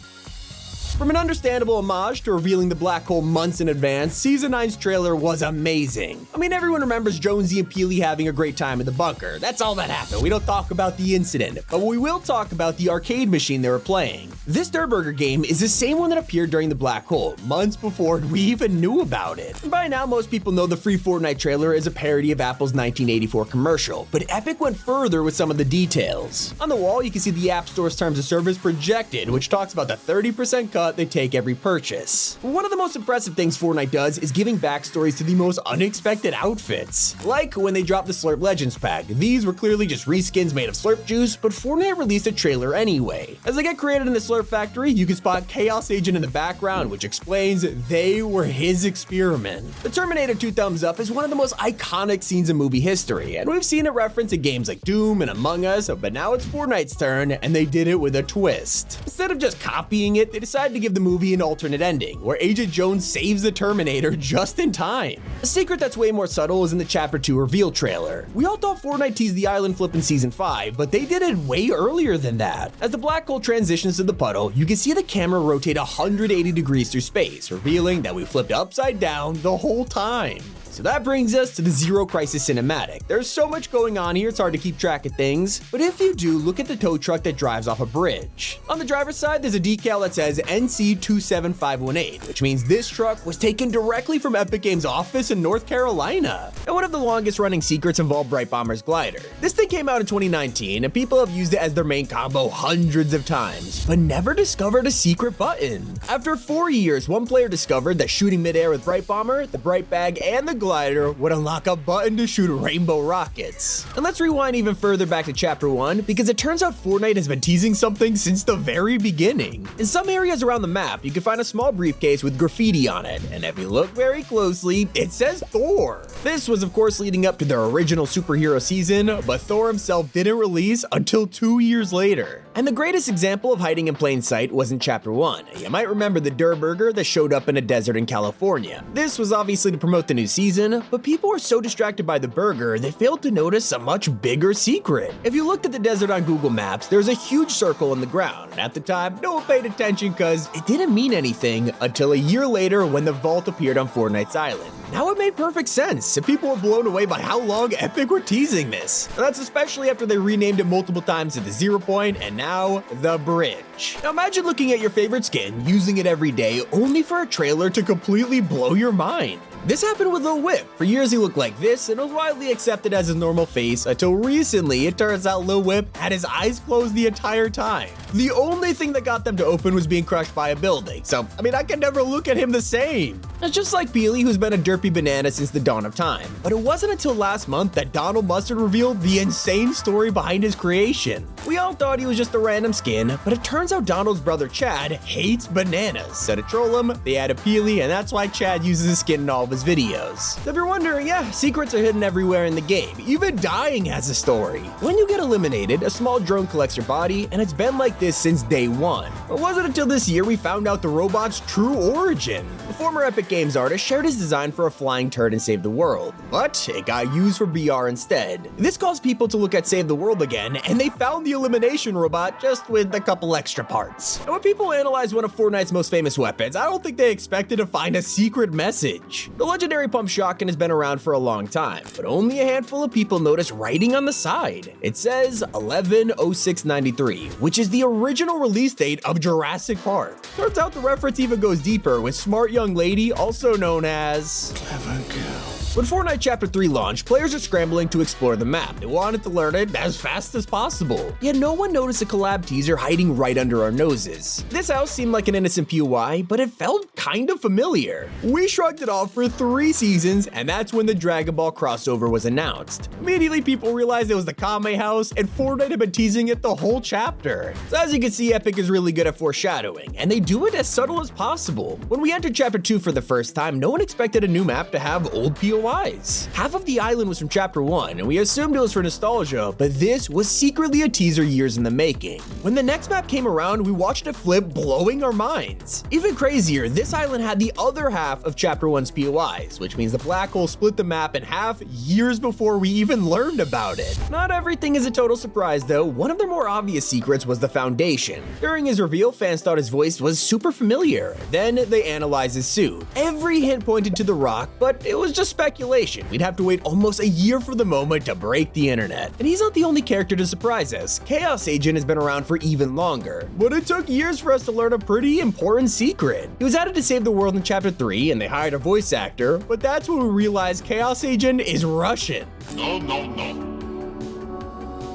From an understandable homage to revealing the black hole months in advance, Season 9's trailer was amazing. I mean, everyone remembers Jonesy and Peely having a great time in the bunker. That's all that happened. We don't talk about the incident, but we will talk about the arcade machine they were playing. This Durburger game is the same one that appeared during the black hole, months before we even knew about it. And by now, most people know the free Fortnite trailer is a parody of Apple's 1984 commercial, but Epic went further with some of the details. On the wall, you can see the App Store's terms of service projected, which talks about the 30% cut they take every purchase. One of the most impressive things Fortnite does is giving backstories to the most unexpected outfits. Like when they dropped the Slurp Legends pack. These were clearly just reskins made of Slurp juice, but Fortnite released a trailer anyway. As they get created in the Slurp factory, you can spot Chaos Agent in the background, which explains they were his experiment. The Terminator 2 thumbs up is one of the most iconic scenes in movie history, and we've seen it referenced in games like Doom and Among Us, but now it's Fortnite's turn, and they did it with a twist. Instead of just copying it, they decided to give the movie an alternate ending, where Agent Jones saves the Terminator just in time. A secret that's way more subtle is in the Chapter 2 reveal trailer. We all thought Fortnite teased the island flip in Season 5, but they did it way earlier than that. As the black hole transitions to the puddle, you can see the camera rotate 180 degrees through space, revealing that we flipped upside down the whole time. So that brings us to the Zero Crisis cinematic. There's so much going on here, it's hard to keep track of things, but if you do, look at the tow truck that drives off a bridge. On the driver's side, there's a decal that says NC27518, which means this truck was taken directly from Epic Games' office in North Carolina. And one of the longest running secrets involved Bright Bomber's glider. This thing came out in 2019, and people have used it as their main combo hundreds of times, but never discovered a secret button. After 4 years, one player discovered that shooting midair with Bright Bomber, the Bright Bag, and the glider would unlock a button to shoot rainbow rockets. And let's rewind even further back to Chapter 1, because it turns out Fortnite has been teasing something since the very beginning. In some areas around the map, you can find a small briefcase with graffiti on it, and if you look very closely, it says Thor. This was of course leading up to their original superhero season, but Thor himself didn't release until 2 years later. And the greatest example of hiding in plain sight was in Chapter 1. You might remember the Durburger that showed up in a desert in California. This was obviously to promote the new season, but people were so distracted by the burger they failed to notice a much bigger secret. If you looked at the desert on Google Maps, there's a huge circle in the ground. At the time, no one paid attention because it didn't mean anything until a year later when the vault appeared on Fortnite's island. Now it made perfect sense, and people were blown away by how long Epic were teasing this. And that's especially after they renamed it multiple times to the Zero Point and now the Bridge. Now imagine looking at your favorite skin, using it every day, only for a trailer to completely blow your mind. This happened with Lil Whip. For years he looked like this and was widely accepted as his normal face until recently it turns out Lil Whip had his eyes closed the entire time. The only thing that got them to open was being crushed by a building, so I mean I can never look at him the same. It's just like Peely, who's been a derpy banana since the dawn of time. But it wasn't until last month that Donald Mustard revealed the insane story behind his creation. We all thought he was just a random skin, but it turns out Donald's brother Chad hates bananas. So to troll him, they added Peely, and that's why Chad uses his skin in all of his videos. So if you're wondering, yeah, secrets are hidden everywhere in the game. Even dying has a story. When you get eliminated, a small drone collects your body, and it's been like this since day one. It wasn't until this year we found out the robot's true origin. The former Epic Games artist shared his design for a flying turd in Save the World, but it got used for BR instead. This caused people to look at Save the World again, and they found the elimination robot just with a couple extra parts. And when people analyze one of Fortnite's most famous weapons, I don't think they expected to find a secret message. The legendary pump shotgun has been around for a long time, but only a handful of people notice writing on the side. It says 11/06/93, which is the original release date of Jurassic Park. Turns out the reference even goes deeper with Smart Young Lady, also known as Clever Girl. When Fortnite Chapter 3 launched, players are scrambling to explore the map. They wanted to learn it as fast as possible. Yet no one noticed a collab teaser hiding right under our noses. This house seemed like an innocent POI, but it felt kind of familiar. We shrugged it off for 3 seasons, and that's when the Dragon Ball crossover was announced. Immediately people realized it was the Kame house, and Fortnite had been teasing it the whole chapter. So as you can see, Epic is really good at foreshadowing, and they do it as subtle as possible. When we entered Chapter 2 for the first time, no one expected a new map to have old POI POIs. Half of the island was from Chapter 1, and we assumed it was for nostalgia, but this was secretly a teaser years in the making. When the next map came around, we watched it flip, blowing our minds. Even crazier, this island had the other half of Chapter 1's POIs, which means the black hole split the map in half years before we even learned about it. Not everything is a total surprise though. One of the more obvious secrets was the Foundation. During his reveal, fans thought his voice was super familiar. Then they analyzed his suit. Every hint pointed to The Rock, but it was just speculation. We'd have to wait almost a year for the moment to break the internet. And he's not the only character to surprise us. Chaos Agent has been around for even longer, but it took years for us to learn a pretty important secret. He was added to save the world in Chapter 3, and they hired a voice actor, but that's when we realized Chaos Agent is Russian. No.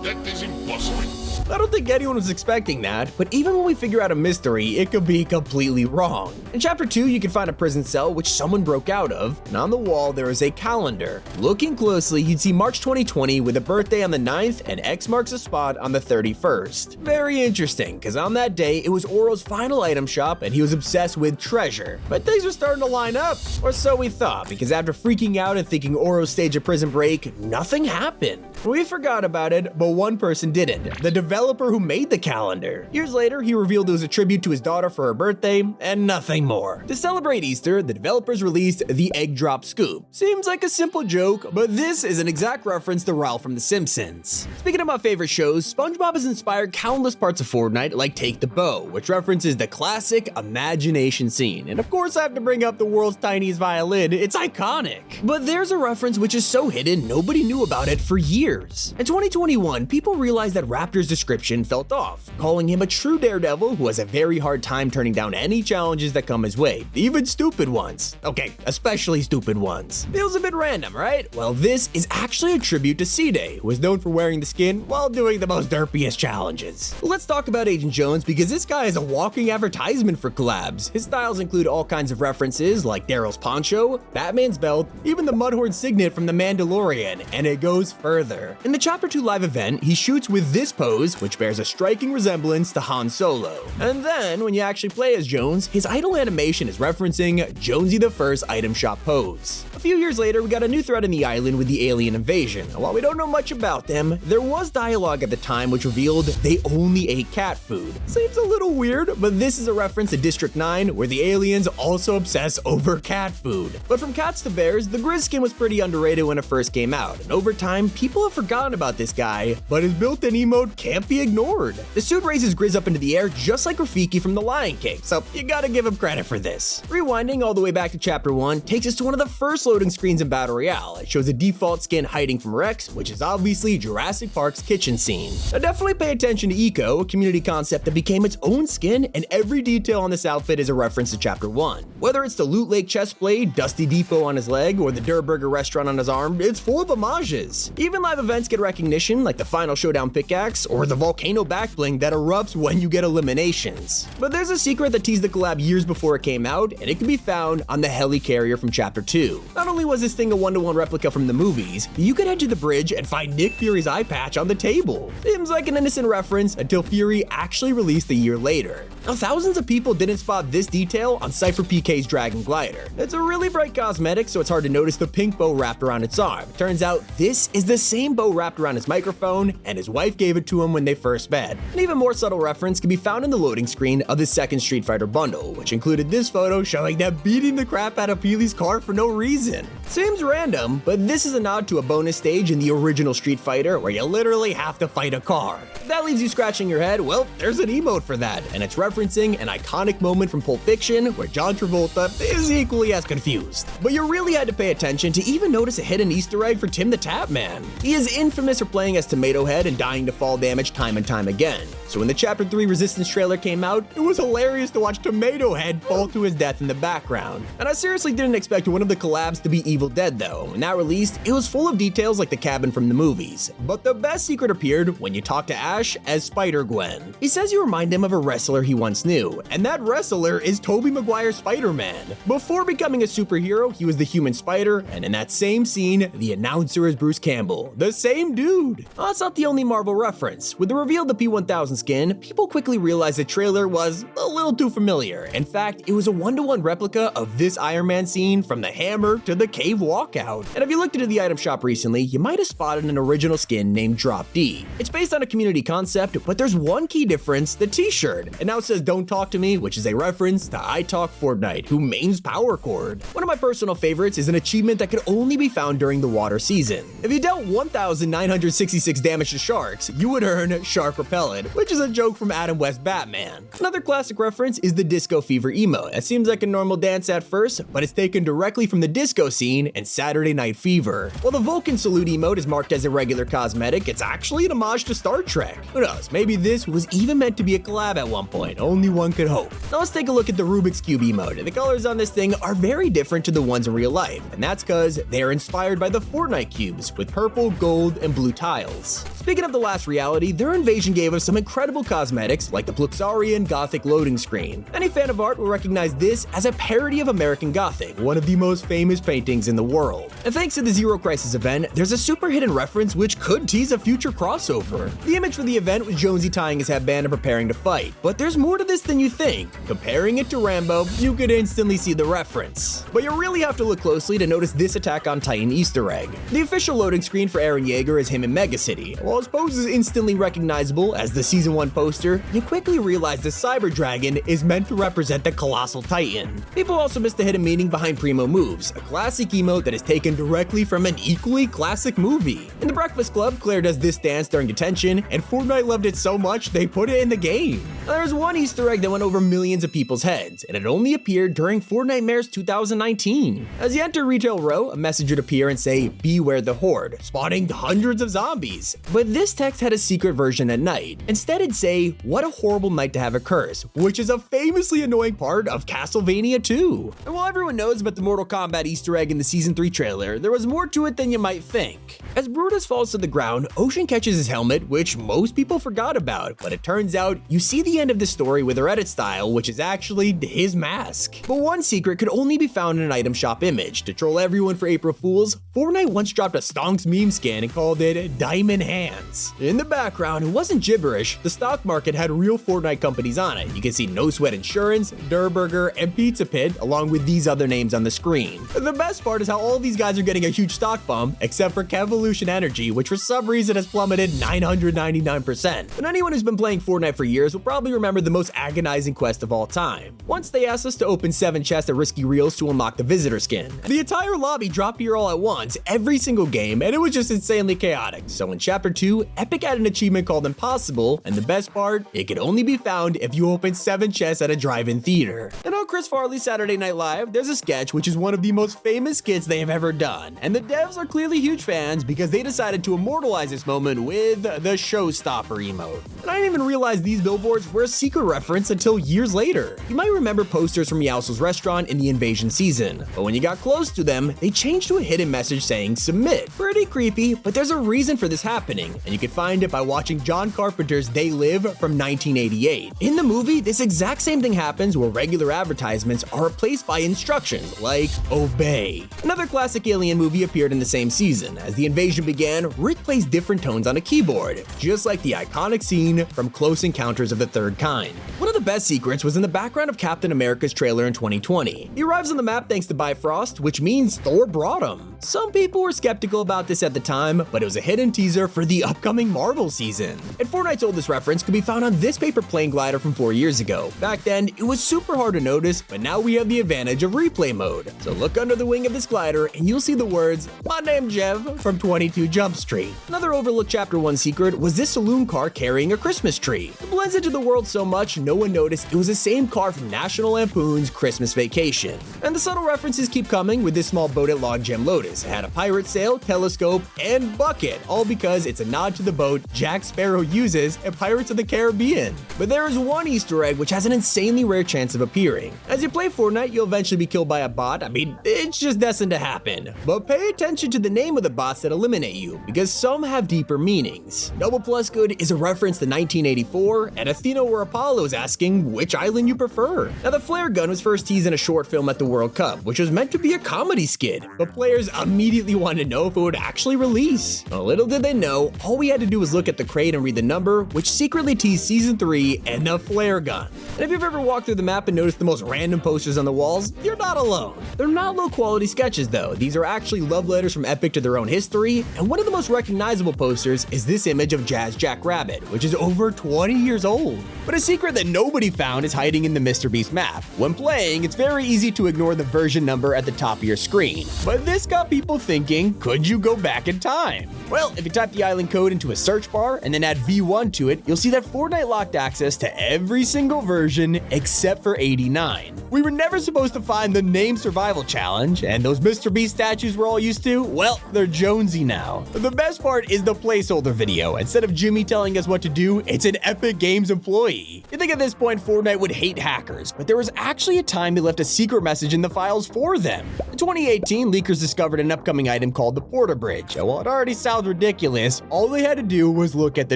That is impossible. I don't think anyone was expecting that, but even when we figure out a mystery, it could be completely wrong. In Chapter 2, you can find a prison cell which someone broke out of, and on the wall there is a calendar. Looking closely, you'd see March 2020 with a birthday on the 9th and X marks a spot on the 31st. Very interesting, because on that day, it was Oro's final item shop and he was obsessed with treasure. But things were starting to line up, or so we thought, because after freaking out and thinking Oro staged a prison break, nothing happened. We forgot about it, but one person didn't, the developer who made the calendar. Years later, he revealed it was a tribute to his daughter for her birthday, and nothing more. To celebrate Easter, the developers released the Egg Drop Scoop. Seems like a simple joke, but this is an exact reference to Ralph from The Simpsons. Speaking of my favorite shows, SpongeBob has inspired countless parts of Fortnite, like Take the Bow, which references the classic imagination scene. And of course, I have to bring up the world's tiniest violin. It's iconic. But there's a reference which is so hidden, nobody knew about it for years. In 2021, people realized that Raptor's description felt off, calling him a true daredevil who has a very hard time turning down any challenges that come his way, even stupid ones. Okay, especially stupid ones. Feels a bit random, right? Well, this is actually a tribute to C-Day, who is known for wearing the skin while doing the most derpiest challenges. Let's talk about Agent Jones, because this guy is a walking advertisement for collabs. His styles include all kinds of references like Daryl's poncho, Batman's belt, even the Mudhorn signet from The Mandalorian, and it goes further. In the Chapter 2 live event, he shoots with this pose, which bears a striking resemblance to Han Solo. And then, when you actually play as Jones, his idle animation is referencing Jonesy the First Item Shop pose. A few years later, we got a new threat in the island with the alien invasion. And while we don't know much about them, there was dialogue at the time which revealed they only ate cat food. Seems a little weird, but this is a reference to District 9, where the aliens also obsess over cat food. But from cats to bears, the Grizz skin was pretty underrated when it first came out, and over time, people have forgotten about this guy, but his built-in emote can't be ignored. The suit raises Grizz up into the air just like Rafiki from The Lion King, so you gotta give him credit for this. Rewinding all the way back to Chapter 1 takes us to one of the first loading screens in Battle Royale. It shows a default skin hiding from Rex, which is obviously Jurassic Park's kitchen scene. Now definitely pay attention to Eco, a community concept that became its own skin, and every detail on this outfit is a reference to Chapter 1. Whether it's the Loot Lake chest plate, Dusty Depot on his leg, or the Durr Burger restaurant on his arm, it's full of homages. Even live events get recognition, like the Final Showdown pickaxe, or the volcano back bling that erupts when you get eliminations. But there's a secret that teased the collab years before it came out, and it can be found on the helicarrier from Chapter 2. Not only was this thing a one-to-one replica from the movies, you could head to the bridge and find Nick Fury's eye patch on the table. Seems like an innocent reference until Fury actually released a year later. Now, thousands of people didn't spot this detail on Cypher PK's Dragon Glider. It's a really bright cosmetic, so it's hard to notice the pink bow wrapped around its arm. Turns out this is the same bow wrapped around his microphone, and his wife gave it to him when they first met. An even more subtle reference can be found in the loading screen of the second Street Fighter bundle, which included this photo showing them beating the crap out of Peely's car for no reason. Seems random, but this is a nod to a bonus stage in the original Street Fighter where you literally have to fight a car. If that leaves you scratching your head, well, there's an emote for that, and it's referencing an iconic moment from Pulp Fiction where John Travolta is equally as confused. But you really had to pay attention to even notice a hidden Easter egg for Tim the Tap Man. He is infamous for playing as Tomato Head and dying to fall damage time and time again. So when the Chapter 3 Resistance trailer came out, it was hilarious to watch Tomato Head fall to his death in the background. And I seriously didn't expect one of the collabs to be Evil Dead though. When that released, it was full of details like the cabin from the movies. But the best secret appeared when you talk to Ash as Spider-Gwen. He says you remind him of a wrestler he once knew, and that wrestler is Tobey Maguire's Spider-Man. Before becoming a superhero, he was the human spider, and in that same scene, the announcer is Bruce Campbell, the same dude. Well, that's not the only Marvel reference. With the reveal of the P-1000 skin, people quickly realized the trailer was a little too familiar. In fact, it was a one-to-one replica of this Iron Man scene from the hammer to the cape. cave walkout. And if you looked into the item shop recently, you might have spotted an original skin named Drop D. It's based on a community concept, but there's one key difference: the t-shirt. It now says "Don't talk to me," which is a reference to I Talk Fortnite, who mains Power Chord. One of my personal favorites is an achievement that could only be found during the water season. If you dealt 1,966 damage to sharks, you would earn Shark Repellent, which is a joke from Adam West Batman. Another classic reference is the Disco Fever emote. It seems like a normal dance at first, but it's taken directly from the disco scene and Saturday Night Fever. While the Vulcan Salute emote is marked as a regular cosmetic, it's actually an homage to Star Trek. Who knows, maybe this was even meant to be a collab at one point, only one could hope. Now let's take a look at the Rubik's Cube emote. The colors on this thing are very different to the ones in real life, and that's because they are inspired by the Fortnite cubes with purple, gold, and blue tiles. Speaking of the last reality, their invasion gave us some incredible cosmetics like the Pluxarian Gothic loading screen. Any fan of art will recognize this as a parody of American Gothic, one of the most famous paintings in the world. And thanks to the Zero Crisis event, there's a super hidden reference which could tease a future crossover. The image for the event was Jonesy tying his headband and preparing to fight, but there's more to this than you think. Comparing it to Rambo, you could instantly see the reference. But you really have to look closely to notice this Attack on Titan Easter egg. The official loading screen for Eren Yeager is him in Mega City. While his pose is instantly recognizable as the Season 1 poster, you quickly realize the Cyber Dragon is meant to represent the Colossal Titan. People also miss the hidden meaning behind Primo Moves, a classic emote that is taken directly from an equally classic movie. In The Breakfast Club, Claire does this dance during detention, and Fortnite loved it so much they put it in the game. Now, there's one Easter egg that went over millions of people's heads, and it only appeared during Fortnite Mares 2019. As you enter Retail Row, a message would appear and say, "Beware the Horde," spawning hundreds of zombies. But this text had a secret version at night. Instead, it'd say, "What a horrible night to have a curse," which is a famously annoying part of Castlevania 2. And while everyone knows about the Mortal Kombat Easter egg in the Season 3 trailer, there was more to it than you might think. As Brutus falls to the ground, Ocean catches his helmet, which most people forgot about, but it turns out you see the end of the story with her edit style, which is actually his mask. But one secret could only be found in an item shop image. To troll everyone for April Fools, Fortnite once dropped a Stonks meme skin and called it Diamond Hands. In the background, it wasn't gibberish. The stock market had real Fortnite companies on it. You can see No Sweat Insurance, Durburger, and Pizza Pit, along with these other names on the screen. The best part is how all these guys are getting a huge stock bump, except for Kevolution Energy, which for some reason has plummeted 999%. But anyone who's been playing Fortnite for years will probably remember the most agonizing quest of all time. Once they asked us to open 7 chests at Risky Reels to unlock the visitor skin. The entire lobby dropped here all at once, every single game, and it was just insanely chaotic. So in Chapter 2, Epic had an achievement called Impossible, and the best part, it could only be found if you open 7 chests at a drive-in theater. And on Chris Farley's Saturday Night Live, there's a sketch which is one of the most famous skits they have ever done, and the devs are clearly huge fans because they decided to immortalize this moment with the Showstopper emote. And I didn't even realize these billboards were a secret reference until years later. You might remember posters from Meowscles restaurant in the Invasion season, but when you got close to them, they changed to a hidden message saying submit. Pretty creepy, but there's a reason for this happening, and you can find it by watching John Carpenter's They Live from 1988. In the movie, this exact same thing happens where regular advertisements are replaced by instructions like obey. Another classic Alien movie appeared in the same season. As the invasion began, Rick plays different tones on a keyboard, just like the iconic scene from Close Encounters of the Third Kind. One of the best secrets was in the background of Captain America's trailer in 2020. He arrives on the map thanks to Bifrost, which means Thor brought him. Some people were skeptical about this at the time, but it was a hidden teaser for the upcoming Marvel season. And Fortnite's oldest reference could be found on this paper plane glider from 4 years ago. Back then, it was super hard to notice, but now we have the advantage of replay mode. So look under the wing of this glider and you'll see the words, "My name's Jeff" from 22 Jump Street. Another overlooked Chapter 1 secret was this saloon car carrying a Christmas tree. It blends into the world so much, no one noticed it was the same car from National Lampoon's Christmas Vacation. And the subtle references keep coming with this small boat at Log Jam Lotus. It had a pirate sail, telescope, and bucket, all because it's a nod to the boat Jack Sparrow uses in Pirates of the Caribbean. But there is one Easter egg which has an insanely rare chance of appearing. As you play Fortnite, you'll eventually be killed by a bot. I mean, it's just destined to happen. But pay attention to the name of the bots that eliminate you, because some have deeper meanings. Noble Plus Good is a reference to 1984, and Athena or Apollo is asking asking which island you prefer. Now, the flare gun was first teased in a short film at the World Cup, which was meant to be a comedy skit, but players immediately wanted to know if it would actually release. Well, little did they know, all we had to do was look at the crate and read the number, which secretly teased Season 3 and the flare gun. And if you've ever walked through the map and noticed the most random posters on the walls, you're not alone. They're not low-quality sketches though. These are actually love letters from Epic to their own history, and one of the most recognizable posters is this image of Jazz Jackrabbit, which is over 20 years old. But a secret that nobody found is hiding in the MrBeast map. When playing, it's very easy to ignore the version number at the top of your screen. But this got people thinking, could you go back in time? Well, if you type the island code into a search bar and then add V1 to it, you'll see that Fortnite locked access to every single version except for 89. We were never supposed to find the Name Survival Challenge, and those MrBeast statues we're all used to, well, they're Jonesy now. The best part is the placeholder video. Instead of Jimmy telling us what to do, it's an Epic Games employee. You'd think at this point Fortnite would hate hackers, but there was actually a time they left a secret message in the files for them. In 2018, leakers discovered an upcoming item called the Porta Bridge, and while it already sounds ridiculous, all they had to do was look at the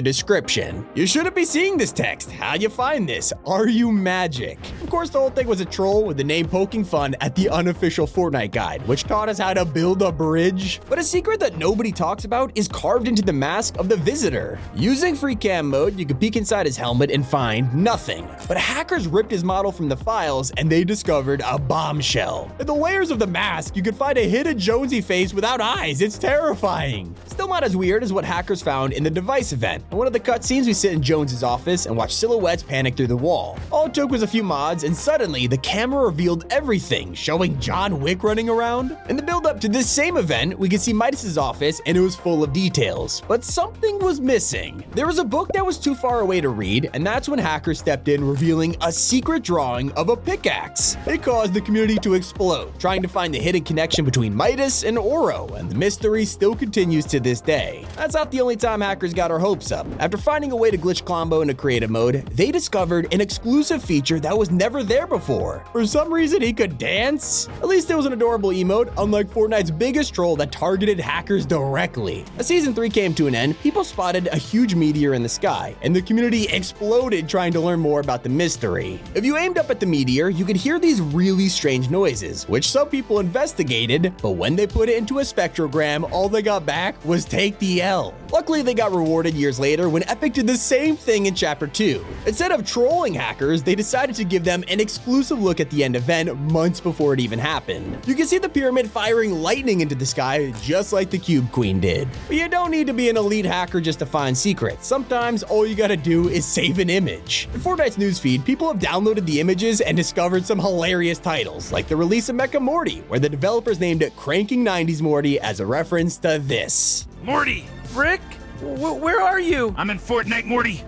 description. You shouldn't be seeing this text. How'd you find this? Are you magic? Of course, the whole thing was a troll with the name poking fun at the unofficial Fortnite guide, which taught us how to build a bridge. But a secret that nobody talks about is carved into the mask of the visitor. Using free cam mode, you could peek inside his helmet and find nothing. But hackers ripped his model from the files and they discovered a bombshell. In the layers of the mask, you could find a hidden Jonesy face without eyes. It's terrifying. Still not as weird as what hackers found in the device event. In one of the cutscenes, we sit in Jones's office and watch silhouettes panic through the wall. All it took was a few mods, and suddenly the camera revealed everything, showing John Wick running around. In the build-up to this same event, we could see Midas's office, and it was full of details. But something was missing. There was a book that was too far away to read, and that's when hackers stepped in, revealing a secret drawing of a pickaxe. It caused the community to explode, trying to find the hidden connection between Midas and Oro, and the mystery still continues to this day. That's not the only time hackers got our hopes up. After finding a way to glitch Combo into creative mode, they discovered an exclusive feature that was never there before. For some reason, he could dance? At least it was an adorable emote, unlike Fortnite's biggest troll that targeted hackers directly. As Season 3 came to an end, people spotted a huge meteor in the sky, and the community exploded trying to learn more about the mystery. If you aimed up at the meteor, you could hear these really strange noises, which some people investigated, but when they put it into a spectrogram, all they got back was take the L. Luckily, they got rewarded years later when Epic did the same thing in Chapter 2. Instead of trolling hackers, they decided to give them an exclusive look at the end event months before it even happened. You can see the pyramid firing lightning into the sky just like the Cube Queen did. But you don't need to be an elite hacker just to find secrets. Sometimes all you gotta do is save an image. In Fortnite's newsfeed, people have downloaded the images and discovered some hilarious titles, like the release of Mecha Morty, where the developers named it Cranking 90s Morty as a reference to this. Morty! Rick, where are you? I'm in Fortnite, Morty.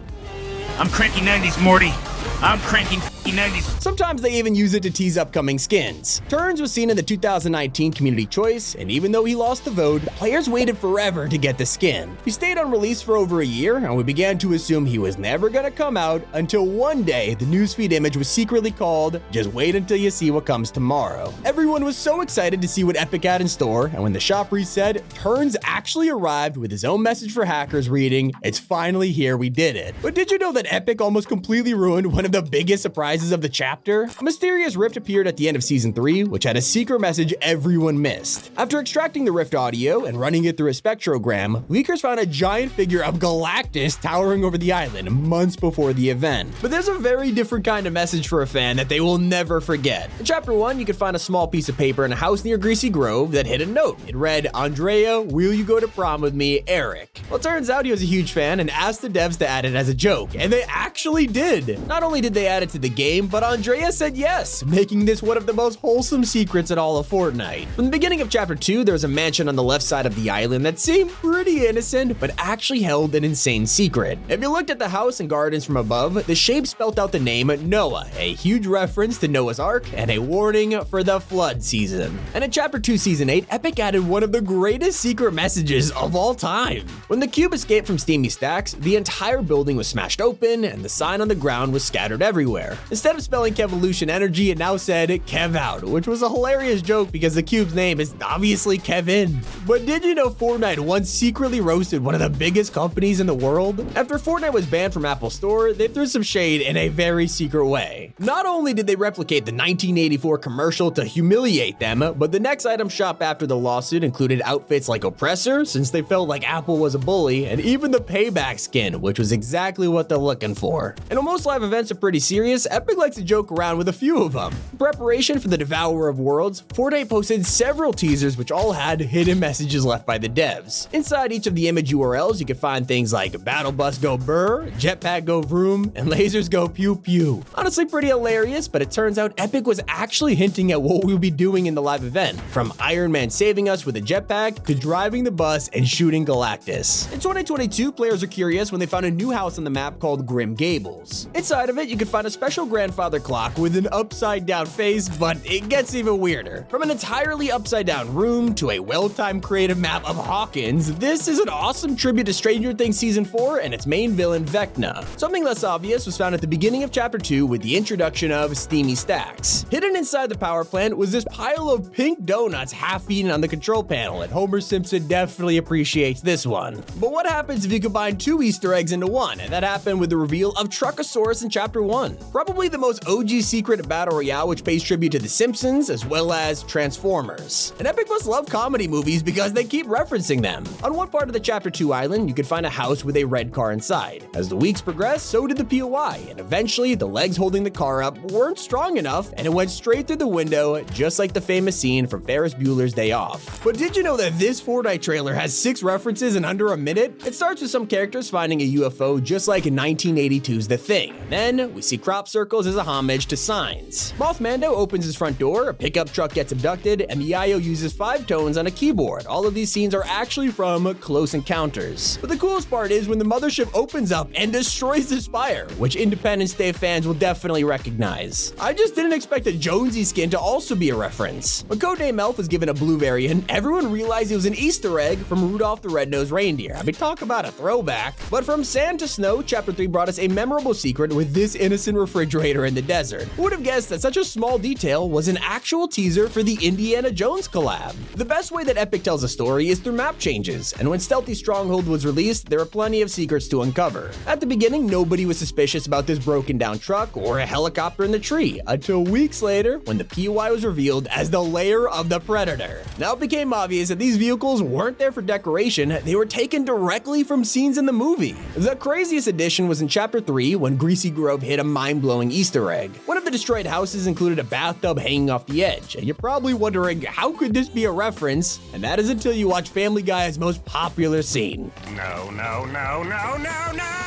I'm cranking 90s, Morty. I'm cranking 90s. Sometimes they even use it to tease upcoming skins. Turns was seen in the 2019 Community Choice, and even though he lost the vote, players waited forever to get the skin. He stayed on release for over a year, and we began to assume he was never gonna come out until one day the newsfeed image was secretly called, "Just wait until you see what comes tomorrow." Everyone was so excited to see what Epic had in store, and when the shop reset, Turns actually arrived with his own message for hackers reading, "It's finally here, we did it." But did you know that Epic almost completely ruined one of the biggest surprises of the chapter? A mysterious rift appeared at the end of Season 3, which had a secret message everyone missed. After extracting the rift audio and running it through a spectrogram, leakers found a giant figure of Galactus towering over the island months before the event. But there's a very different kind of message for a fan that they will never forget. In Chapter 1, you could find a small piece of paper in a house near Greasy Grove that hid a note. It read, "Andrea, will you go to prom with me, Eric?" Well, it turns out he was a huge fan and asked the devs to add it as a joke, and they actually did. Not only did they add it to the game, but Andrea said yes, making this one of the most wholesome secrets in all of Fortnite. From the beginning of Chapter 2, there was a mansion on the left side of the island that seemed pretty innocent, but actually held an insane secret. If you looked at the house and gardens from above, the shape spelt out the name Noah, a huge reference to Noah's Ark and a warning for the flood season. And in Chapter 2, Season 8, Epic added one of the greatest secret messages of all time. When the cube escaped from Steamy Stacks, the entire building was smashed open and the sign on the ground was scattered scattered everywhere. Instead of spelling Kevolution Energy, it now said Kev Out, which was a hilarious joke because the cube's name is obviously Kevin. But did you know Fortnite once secretly roasted one of the biggest companies in the world? After Fortnite was banned from Apple Store, they threw some shade in a very secret way. Not only did they replicate the 1984 commercial to humiliate them, but the next item shop after the lawsuit included outfits like Oppressor, since they felt like Apple was a bully, and even the Payback skin, which was exactly what they're looking for. And while most live events are pretty serious, Epic likes to joke around with a few of them. In preparation for the Devourer of Worlds, Fortnite posted several teasers which all had hidden messages left by the devs. Inside each of the image URLs, you can find things like Battle Bus Go Brr, Jetpack Go Vroom, and Lasers Go Pew Pew. Honestly pretty hilarious, but it turns out Epic was actually hinting at what we'll be doing in the live event, from Iron Man saving us with a jetpack to driving the bus and shooting Galactus. In 2022, players are curious when they found a new house on the map called Grim Gables. Inside of it, you can find a special grandfather clock with an upside down face, but it gets even weirder. From an entirely upside down room to a well-timed creative map of Hawkins, this is an awesome tribute to Stranger Things Season 4 and its main villain Vecna. Something less obvious was found at the beginning of Chapter 2 with the introduction of Steamy Stacks. Hidden inside the power plant was this pile of pink donuts half-eaten on the control panel, and Homer Simpson definitely appreciates this one. But what happens if you combine two Easter eggs into one? And that happened with the reveal of Truckosaurus in Chapter 1. Probably the most OG secret battle royale which pays tribute to The Simpsons as well as Transformers. And Epic must love comedy movies because they keep referencing them. On one part of the Chapter 2 island, you could find a house with a red car inside. As the weeks progressed, so did the POI, and eventually the legs holding the car up weren't strong enough and it went straight through the window, just like the famous scene from Ferris Bueller's Day Off. But did you know that this Fortnite trailer has 6 references in under a minute? It starts with some characters finding a UFO just like in 1982's The Thing. Then we see crop circles as a homage to Signs. Moth Mando opens his front door, a pickup truck gets abducted, and Miayo uses 5 tones on a keyboard. All of these scenes are actually from Close Encounters. But the coolest part is when the mothership opens up and destroys the spire, which Independence Day fans will definitely recognize. I just didn't expect a Jonesy skin to also be a reference. When Codename Elf was given a blue variant, everyone realized it was an Easter egg from Rudolph the Red-Nosed Reindeer. I mean, talk about a throwback. But from sand to snow, Chapter 3 brought us a memorable secret with this innocent refrigerator in the desert. Who would have guessed that such a small detail was an actual teaser for the Indiana Jones collab? The best way that Epic tells a story is through map changes, and when Stealthy Stronghold was released, there were plenty of secrets to uncover. At the beginning, nobody was suspicious about this broken down truck or a helicopter in the tree, until weeks later when the POI was revealed as the lair of the Predator. Now it became obvious that these vehicles weren't there for decoration, they were taken directly from scenes in the movie. The craziest addition was in Chapter 3 when Greasy Grove hit a mind-blowing Easter egg. One of the destroyed houses included a bathtub hanging off the edge, and you're probably wondering how could this be a reference, and that is until you watch Family Guy's most popular scene. No, no, no, no, no, no!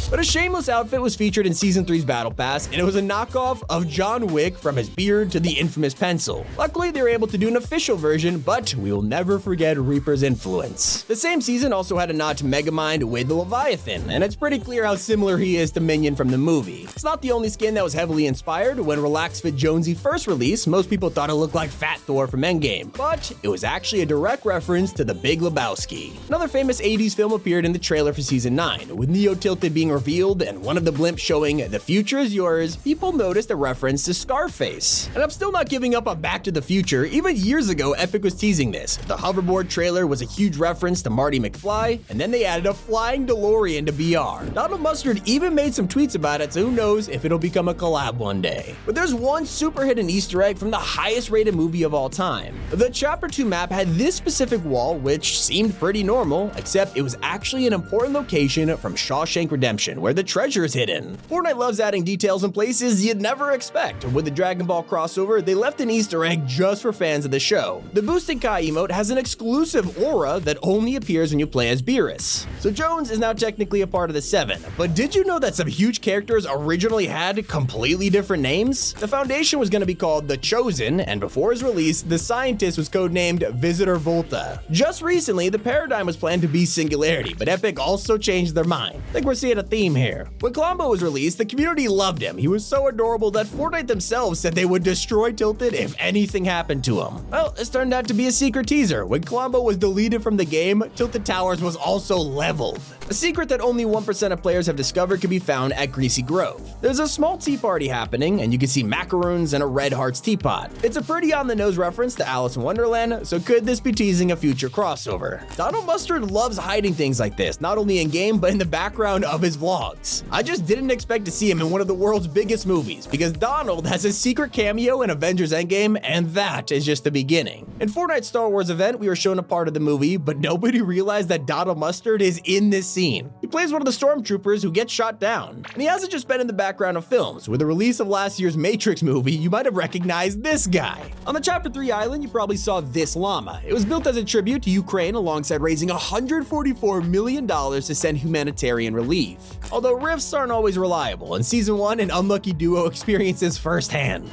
But a shameless outfit was featured in Season 3's Battle Pass, and it was a knockoff of John Wick from his beard to the infamous pencil. Luckily, they were able to do an official version, but we will never forget Reaper's influence. The same season also had a nod to Megamind with the Leviathan, and it's pretty clear how similar he is to Minion from the movie. It's not the only skin that was heavily inspired. When Relax Fit Jonesy first released, most people thought it looked like Fat Thor from Endgame, but it was actually a direct reference to The Big Lebowski. Another famous 80s film appeared in the trailer for Season 9, with Neo tilted being revealed and one of the blimps showing "The future is yours." People noticed a reference to Scarface. And I'm still not giving up on Back to the Future. Even years ago, Epic was teasing this. The hoverboard trailer was a huge reference to Marty McFly, and then they added a flying DeLorean to BR. Donald Mustard even made some tweets about it, so who knows if it'll become a collab one day. But there's one super hidden Easter egg from the highest rated movie of all time. The Chapter 2 map had this specific wall, which seemed pretty normal, except it was actually an important location from Shawshank Redemption, where the treasure is hidden. Fortnite loves adding details in places you'd never expect. With the Dragon Ball crossover, they left an Easter egg just for fans of the show. The Boosted Kai emote has an exclusive aura that only appears when you play as Beerus. So Jones is now technically a part of the 7, but did you know that some huge characters originally had completely different names? The Foundation was going to be called The Chosen, and before his release, the Scientist was codenamed Visitor Volta. Just recently, the Paradigm was planned to be Singularity, but Epic also changed their mind. I think we're seeing a theme here. When Colombo was released, the community loved him. He was so adorable that Fortnite themselves said they would destroy Tilted if anything happened to him. Well, this turned out to be a secret teaser. When Colombo was deleted from the game, Tilted Towers was also leveled. A secret that only 1% of players have discovered can be found at Greasy Grove. There's a small tea party happening, and you can see macaroons and a Red Hearts teapot. It's a pretty on-the-nose reference to Alice in Wonderland, so could this be teasing a future crossover? Donald Mustard loves hiding things like this, not only in-game, but in the background of his vlogs. I just didn't expect to see him in one of the world's biggest movies, because Donald has a secret cameo in Avengers Endgame, and that is just the beginning. In Fortnite Star Wars event, we were shown a part of the movie, but nobody realized that Donald Mustard is in this scene. He plays one of the stormtroopers who gets shot down, and he hasn't just been in the background of films. With the release of last year's Matrix movie, you might have recognized this guy. On the Chapter 3 island, you probably saw this llama. It was built as a tribute to Ukraine alongside raising $144 million to send humanitarian relief. Although rifts aren't always reliable, in Season 1, an unlucky duo experiences firsthand.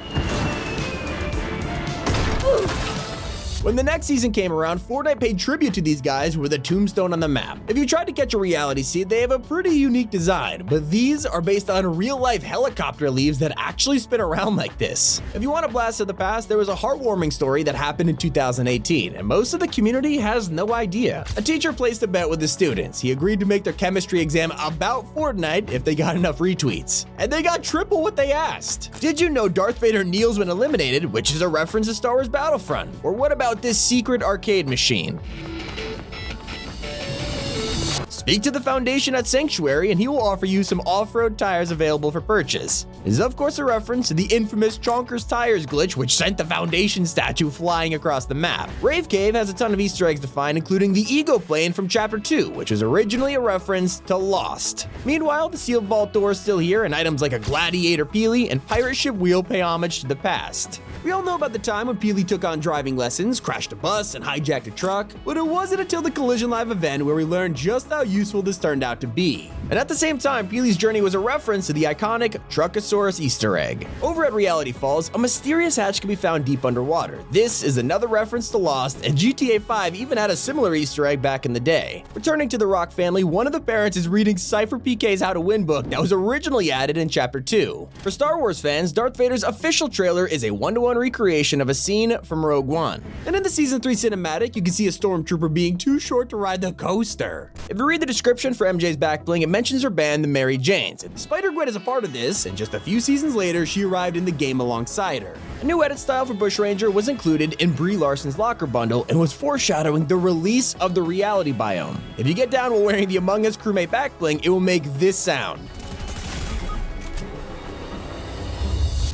When the next season came around, Fortnite paid tribute to these guys with a tombstone on the map. If you tried to catch a reality seed, they have a pretty unique design, but these are based on real-life helicopter leaves that actually spin around like this. If you want a blast of the past, there was a heartwarming story that happened in 2018, and most of the community has no idea. A teacher placed a bet with the students. He agreed to make their chemistry exam about Fortnite if they got enough retweets. And they got triple what they asked. Did you know Darth Vader kneels when eliminated, which is a reference to Star Wars Battlefront? Or what about this secret arcade machine? Speak to the Foundation at Sanctuary and he will offer you some off-road tires available for purchase. This is of course a reference to the infamous Chonkers Tires glitch which sent the Foundation statue flying across the map. Rave Cave has a ton of Easter eggs to find, including the Ego Plane from Chapter 2, which was originally a reference to Lost. Meanwhile, the sealed vault door is still here, and items like a Gladiator Peely and Pirate Ship Wheel pay homage to the past. We all know about the time when Peely took on driving lessons, crashed a bus, and hijacked a truck, but it wasn't until the Collision Live event where we learned just how useful this turned out to be. And at the same time, Peely's journey was a reference to the iconic Truckosaurus Easter egg. Over at Reality Falls, a mysterious hatch can be found deep underwater. This is another reference to Lost, and GTA 5 even had a similar Easter egg back in the day. Returning to the Rock family, one of the parents is reading Cypher PK's How to Win book that was originally added in Chapter 2. For Star Wars fans, Darth Vader's official trailer is a one-to-one recreation of a scene from Rogue One. And in the Season 3 cinematic, you can see a stormtrooper being too short to ride the coaster. If you read the description for MJ's back bling, it mentions her band, the Mary Janes. Spider-Gwen is a part of this, and just a few seasons later, she arrived in the game alongside her. A new edit style for Bushranger was included in Brie Larson's locker bundle and was foreshadowing the release of the reality biome. If you get down while wearing the Among Us crewmate back bling, it will make this sound.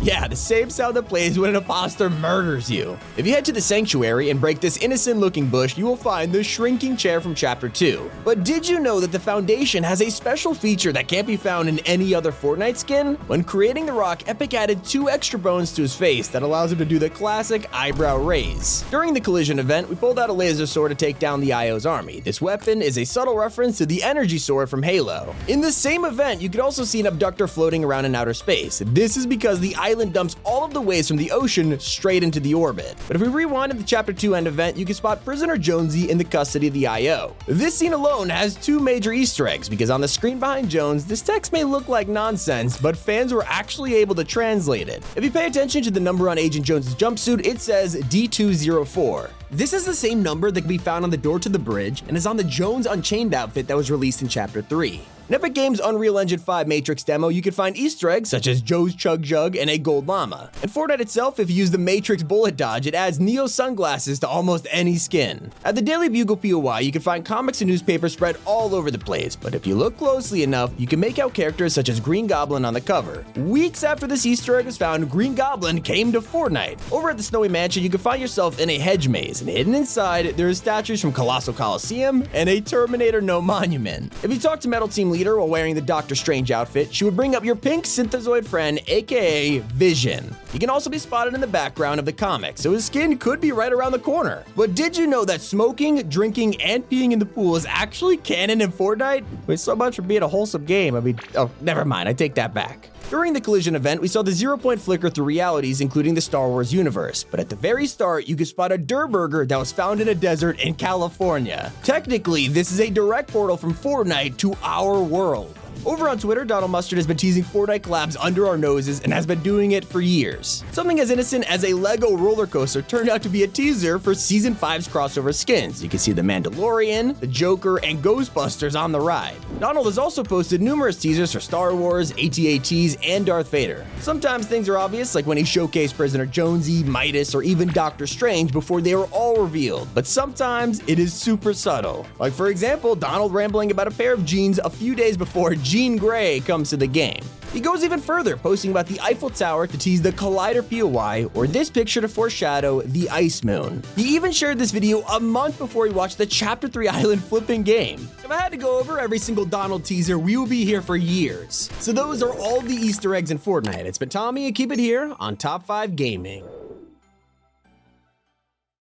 Yeah, the same sound that plays when an imposter murders you. If you head to the Sanctuary and break this innocent-looking bush, you will find the shrinking chair from Chapter 2. But did you know that the Foundation has a special feature that can't be found in any other Fortnite skin? When creating the Rock, Epic added 2 extra bones to his face that allows him to do the classic eyebrow raise. During the Collision event, we pulled out a laser sword to take down the IO's army. This weapon is a subtle reference to the energy sword from Halo. In the same event, you could also see an abductor floating around in outer space. This is because the island dumps all of the waste from the ocean straight into the orbit. But if we rewind to the Chapter 2 end event, you can spot Prisoner Jonesy in the custody of the IO. This scene alone has 2 major Easter eggs, because on the screen behind Jones, this text may look like nonsense, but fans were actually able to translate it. If you pay attention to the number on Agent Jones' jumpsuit, it says D204. This is the same number that can be found on the door to the bridge and is on the Jones Unchained outfit that was released in Chapter 3. In Epic Games' Unreal Engine 5 Matrix demo, you can find Easter eggs such as Joe's Chug Jug and a gold llama. In Fortnite itself, if you use the Matrix bullet dodge, it adds Neo sunglasses to almost any skin. At the Daily Bugle POI, you can find comics and newspapers spread all over the place, but if you look closely enough, you can make out characters such as Green Goblin on the cover. Weeks after this Easter egg was found, Green Goblin came to Fortnite. Over at the Snowy Mansion, you can find yourself in a hedge maze, and hidden inside, there are statues from Colossal Coliseum and a Terminator No Monument. If you talk to Metal Team Leader while wearing the Doctor Strange outfit, she would bring up your pink synthezoid friend, aka Vision. He can also be spotted in the background of the comic, so his skin could be right around the corner. But did you know that smoking, drinking, and peeing in the pool is actually canon in Fortnite? Wait, so much for being a wholesome game. Oh, never mind, I take that back. During the Collision event, we saw the 0-point flicker through realities, including the Star Wars universe. But at the very start, you could spot a Durr Burger that was found in a desert in California. Technically, this is a direct portal from Fortnite to our world. Over on Twitter, Donald Mustard has been teasing Fortnite collabs under our noses and has been doing it for years. Something as innocent as a Lego roller coaster turned out to be a teaser for Season 5's crossover skins. You can see the Mandalorian, the Joker, and Ghostbusters on the ride. Donald has also posted numerous teasers for Star Wars, AT-ATs, and Darth Vader. Sometimes things are obvious, like when he showcased Prisoner Jonesy, Midas, or even Doctor Strange before they were all revealed, but sometimes it is super subtle. Like for example, Donald rambling about a pair of jeans a few days before Jean Grey comes to the game. He goes even further, posting about the Eiffel Tower to tease the Collider POI, or this picture to foreshadow the Ice Moon. He even shared this video a month before he watched the Chapter 3 Island flipping game. If I had to go over every single Donald teaser, we will be here for years. So those are all the Easter eggs in Fortnite. It's been Tommy, and keep it here on Top 5 Gaming.